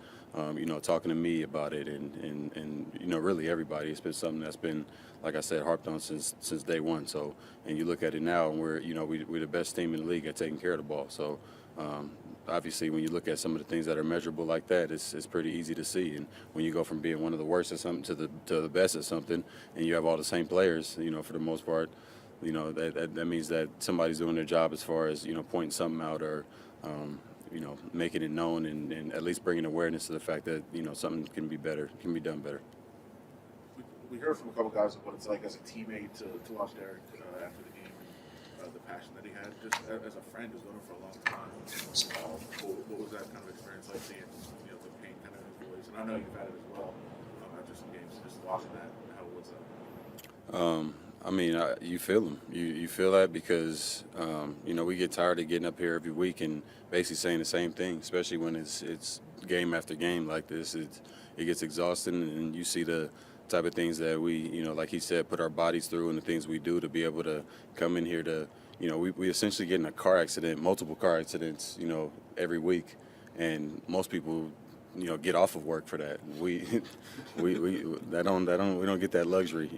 Talking to me about it and really everybody. It's been something that's been, like I said, harped on since day one. So, and you look at it now, and we're the best team in the league at taking care of the ball. So, obviously, when you look at some of the things that are measurable like that, it's pretty easy to see. And when you go from being one of the worst at something to the best at something, and you have all the same players, for the most part, that means that somebody's doing their job as far as pointing something out or making it known and at least bringing awareness to the fact that something can be better, can be done better. We heard from a couple guys of what it's like as a teammate to watch Derek after the game, and the passion that he had, just as a friend who's known him for a long time. What was that kind of experience like, seeing the pain kind of in his voice? And I know you've had it as well after some games. Just watching that, how was that? I mean, you feel them. You feel that because we get tired of getting up here every week and basically saying the same thing, especially when it's game after game like this. It gets exhausting, and you see the type of things that we, like he said, put our bodies through and the things we do to be able to come in here to, we essentially get in a car accident, multiple car accidents, every week, and most people, get off of work for that. We don't get that luxury,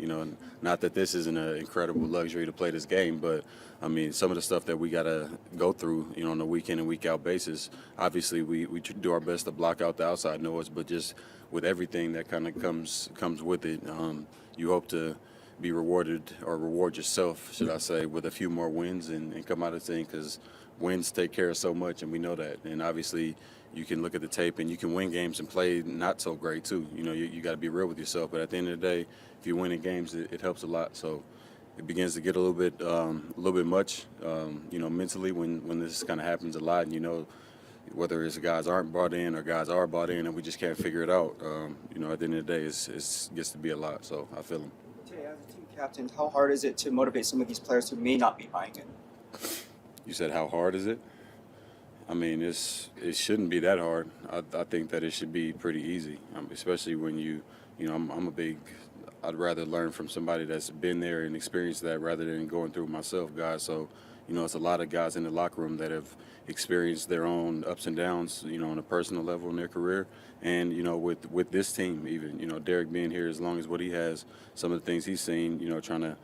Not that this isn't an incredible luxury to play this game, but I mean, some of the stuff that we gotta go through, on a week in and week out basis. Obviously, we do our best to block out the outside noise, but just with everything that kind of comes with it, you hope to be rewarded or reward yourself, should I say, with a few more wins and come out of the thing, because wins take care of so much, and we know that. And obviously, you can look at the tape and you can win games and play not so great too. You got to be real with yourself. But at the end of the day, if you're winning games, it helps a lot. So it begins to get a little bit much, mentally when this kind of happens a lot. And whether it's guys aren't brought in or guys are brought in and we just can't figure it out. At the end of the day, it gets to be a lot. So I feel them. Jay, as a team captain, how hard is it to motivate some of these players who may not be buying in? You said how hard is it? I mean, it shouldn't be that hard. I think that it should be pretty easy, especially when I'm a big. I'd rather learn from somebody that's been there and experienced that rather than going through it myself, guys. So, it's a lot of guys in the locker room that have experienced their own ups and downs, on a personal level in their career. And, with this team, even, Derek being here as long as what he has, some of the things he's seen, trying to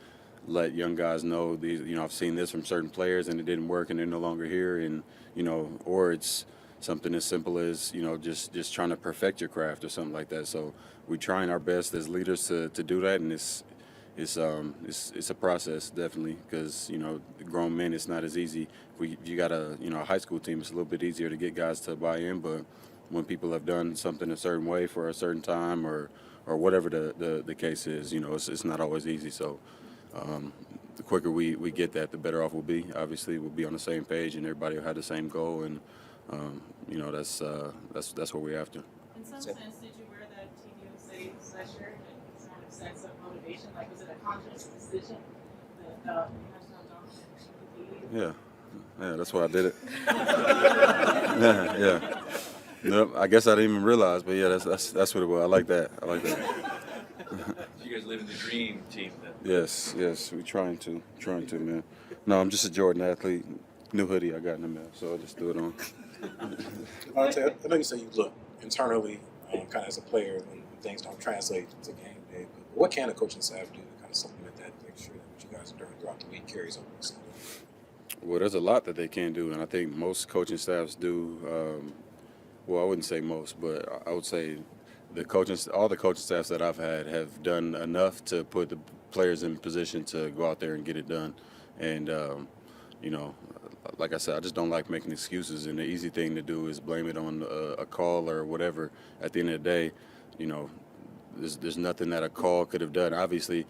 let young guys know these, I've seen this from certain players and it didn't work and they're no longer here. And, or it's something as simple as, just trying to perfect your craft or something like that. So we're trying our best as leaders to do that. And it's a process, definitely, because, grown men, it's not as easy. If you got a high school team, it's a little bit easier to get guys to buy in. But when people have done something a certain way for a certain time or whatever the case is, it's not always easy. So the quicker we get that, the better off we'll be. Obviously, we'll be on the same page and everybody will have the same goal. And, that's what we're after. In some sense, did you wear that Team USA sweatshirt and sort of sense of motivation? Like, was it a conscious decision that Yeah, that's why I did it. yeah. Nope, I guess I didn't even realize, but yeah, that's what it was. I like that. You guys live in the dream team then. Yes, we're trying to, man. No, I'm just a Jordan athlete. New hoodie I got in the mail, so I just threw it on. Davante, I know you say you look internally, kind of as a player when things don't translate to game day. But what can a coaching staff do to kind of supplement that, make sure that what you guys are doing throughout the week carries over to Sunday? Well, there's a lot that they can do, and I think most coaching staffs do. Well, I wouldn't say most, but I would say all the coaching staffs that I've had have done enough to put the players in position to go out there and get it done. And, like I said, I just don't like making excuses, and the easy thing to do is blame it on a call or whatever. At the end of the day, there's nothing that a call could have done. Obviously,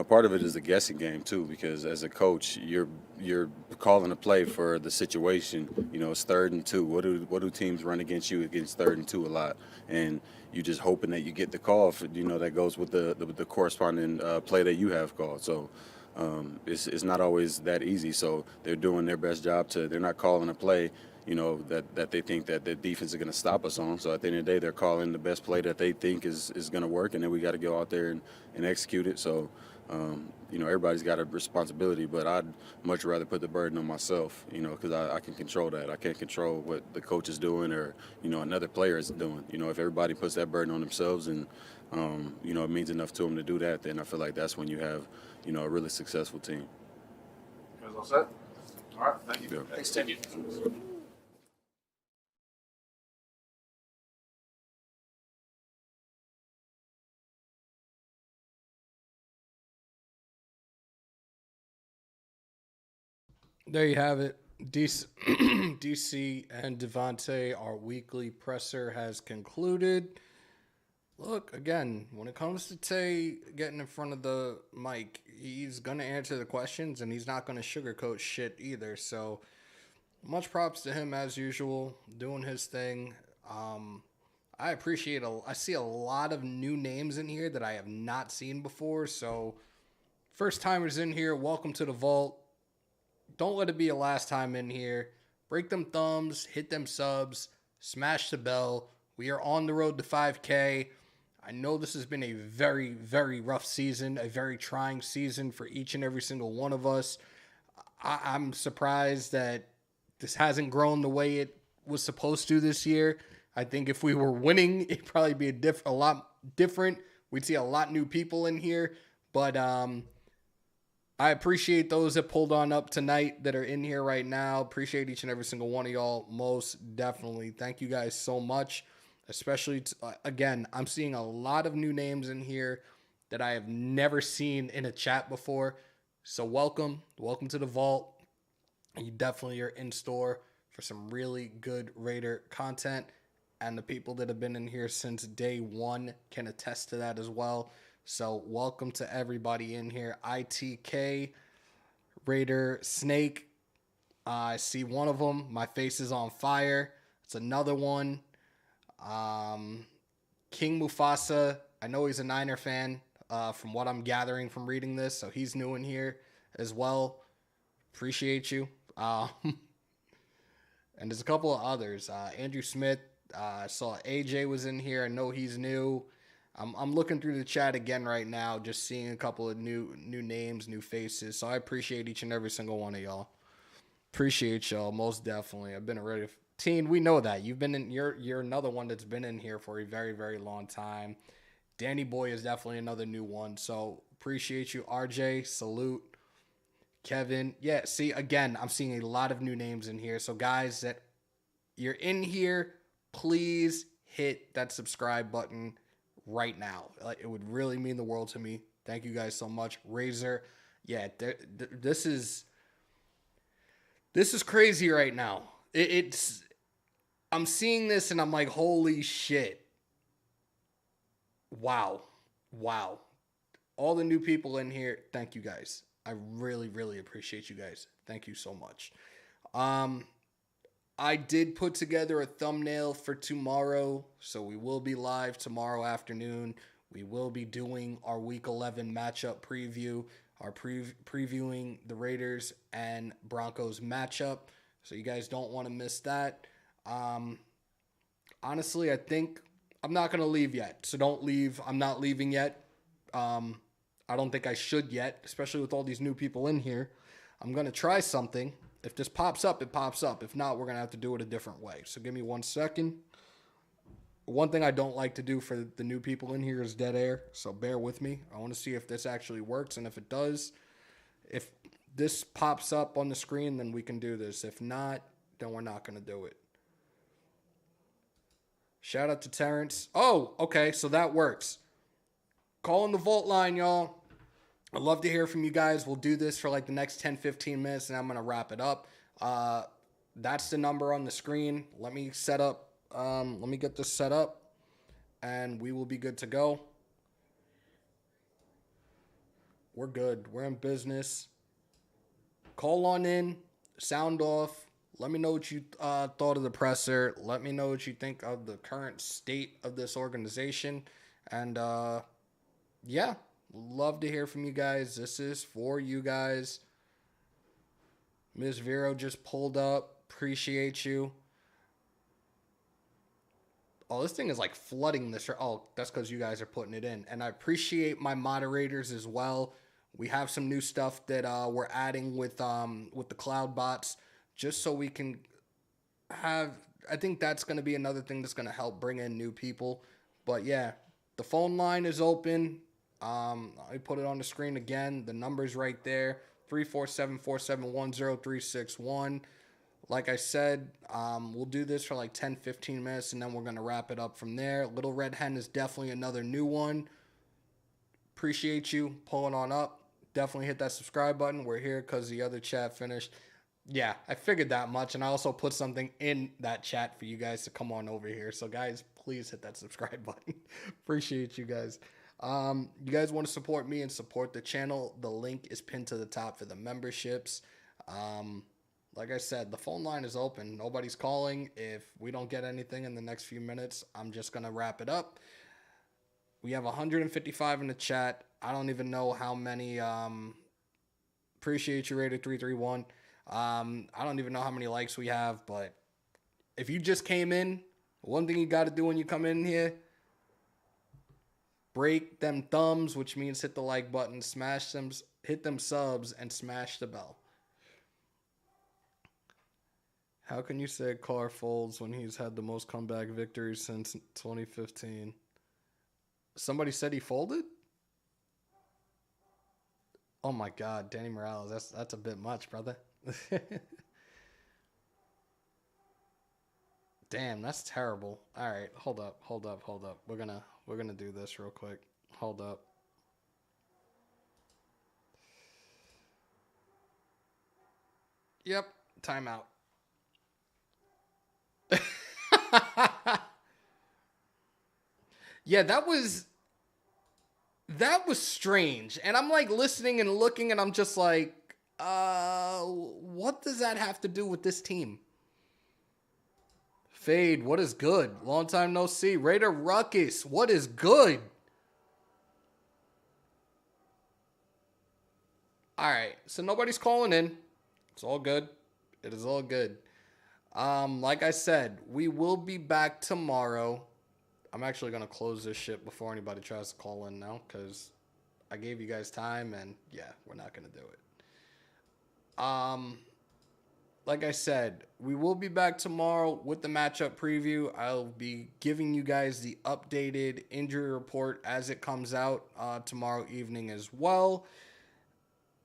part of it is a guessing game too, because as a coach, you're calling a play for the situation. It's 3rd and 2. What do teams run against you against 3rd and 2 a lot? And you just hoping that you get the call for, that goes with the corresponding play that you have called. So it's not always that easy. So they're doing their best job they're not calling a play, that they think that the defense is going to stop us on. So at the end of the day, they're calling the best play that they think is going to work, and then we got to go out there and execute it. So, everybody's got a responsibility, but I'd much rather put the burden on myself, because I can control that. I can't control what the coach is doing or, another player is doing. If everybody puts that burden on themselves and, it means enough to them to do that, then I feel like that's when you have, a really successful team. You guys all set? All right, thank you. Yeah. Thanks, Tim. There you have it. DC and Davante, our weekly presser has concluded. Look, again, when it comes to Tay getting in front of the mic, he's going to answer the questions, and he's not going to sugarcoat shit either. So, much props to him as usual, doing his thing. I see a lot of new names in here that I have not seen before. So, first timers in here, welcome to the vault. Don't let it be a last time in here. Break them thumbs, hit them subs, smash the bell. We are on the road to 5K. I know this has been a very, very rough season, a very trying season for each and every single one of us. I'm surprised that this hasn't grown the way it was supposed to this year. I think if we were winning, it'd probably be a lot different. We'd see a lot new people in here. But I appreciate those that pulled on up tonight that are in here right now. Appreciate each and every single one of y'all, most definitely. Thank you guys so much. Especially, again, I'm seeing a lot of new names in here that I have never seen in a chat before. So welcome to the vault. You definitely are in store for some really good Raider content. And the people that have been in here since day one can attest to that as well. So welcome to everybody in here. ITK, Raider, Snake. I see one of them. My face is on fire. It's another one. King Mufasa. I know he's a Niner fan from what I'm gathering from reading this. So he's new in here as well. Appreciate you. And there's a couple of others. Andrew Smith, I saw AJ was in here. I know he's new. I'm looking through the chat again right now, just seeing a couple of new names, new faces. So I appreciate each and every single one of y'all. Appreciate y'all, most definitely. I've been a ready teen. We know that you've been in. You're another one that's been in here for a very, very long time. Danny Boy is definitely another new one. So appreciate you, RJ. Salute, Kevin. Yeah. See, again, I'm seeing a lot of new names in here. So guys, that you're in here, please hit that subscribe button right now. Like, it would really mean the world to me. Thank you guys so much. Razor. Yeah, this is crazy right now. I'm seeing this and I'm like, holy shit. Wow. All the new people in here, thank you guys. I really, really appreciate you guys. Thank you so much. I did put together a thumbnail for tomorrow, so we will be live tomorrow afternoon. We will be doing our Week 11 matchup preview, our previewing the Raiders and Broncos matchup, so you guys don't want to miss that. Honestly, I think I'm not going to leave yet, so don't leave. I'm not leaving yet. I don't think I should yet, especially with all these new people in here. I'm going to try something. If this pops up, it pops up. If not, we're going to have to do it a different way. So give me 1 second. One thing I don't like to do for the new people in here is dead air, so bear with me. I want to see if this actually works, and if it does, if this pops up on the screen, then we can do this. If not, then we're not going to do it. Shout out to Terrence. Oh, okay, so that works. Call in the Vault line, y'all. I'd love to hear from you guys. We'll do this for like the next 10, 15 minutes, and I'm going to wrap it up. That's the number on the screen. Let me get this set up, and we will be good to go. We're good. We're in business. Call on in. Sound off. Let me know what you thought of the presser. Let me know what you think of the current state of this organization. And, yeah. Love to hear from you guys. This is for you guys. Ms. Vero just pulled up. Appreciate you. Oh, this thing is like flooding this. Oh, that's because you guys are putting it in. And I appreciate my moderators as well. We have some new stuff that we're adding with the cloud bots, just so we can have. I think that's going to be another thing that's going to help bring in new people. But yeah, the phone line is open. I put it on the screen again. The number's right there. 347-471-0361. Like I said, we'll do this for like 10, 15 minutes, and then we're going to wrap it up from there. Little Red Hen is definitely another new one. Appreciate you pulling on up. Definitely hit that subscribe button. We're here because the other chat finished. Yeah, I figured that much, and I also put something in that chat for you guys to come on over here. So, guys, please hit that subscribe button. Appreciate you guys. You guys want to support me and support the channel, the link is pinned to the top for the memberships. Like I said, the phone line is open. Nobody's calling. If we don't get anything in the next few minutes, I'm just going to wrap it up. We have 155 in the chat. I don't even know how many. Appreciate you, Rated 331. I don't even know how many likes we have, but if you just came in, one thing you got to do when you come in here, break them thumbs, which means hit the like button, smash them, hit them subs, and smash the bell. How can you say Carr folds when he's had the most comeback victories since 2015? Somebody said he folded? Oh my God, Danny Morales, that's a bit much, brother. Damn, that's terrible. All right, hold up. We're gonna do this real quick. Hold up. Yep, timeout. Yeah, that was strange. And I'm like listening and looking, and I'm just like, what does that have to do with this team? Fade, what is good? Long time no see. Raider Ruckus, what is good? All right, so nobody's calling in. It's all good. It is all good. Like I said, we will be back tomorrow. I'm actually going to close this shit before anybody tries to call in now because I gave you guys time and yeah, we're not going to do it. Like I said, we will be back tomorrow with the matchup preview. I'll be giving you guys the updated injury report as it comes out tomorrow evening as well.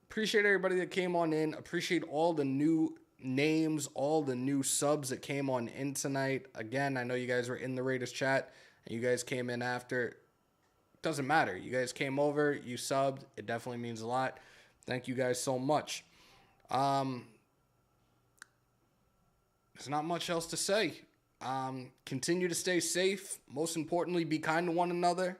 Appreciate everybody that came on in. Appreciate all the new names, all the new subs that came on in tonight. Again, I know you guys were in the Raiders chat and you guys came in after. Doesn't matter. You guys came over, you subbed. It definitely means a lot. Thank you guys so much. There's not much else to say. Continue to stay safe. Most importantly, be kind to one another.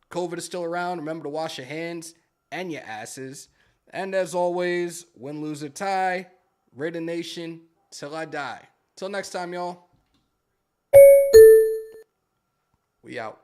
COVID is still around. Remember to wash your hands and your asses. And as always, win, lose, or tie, Raider Nation till I die. Till next time, y'all. We out.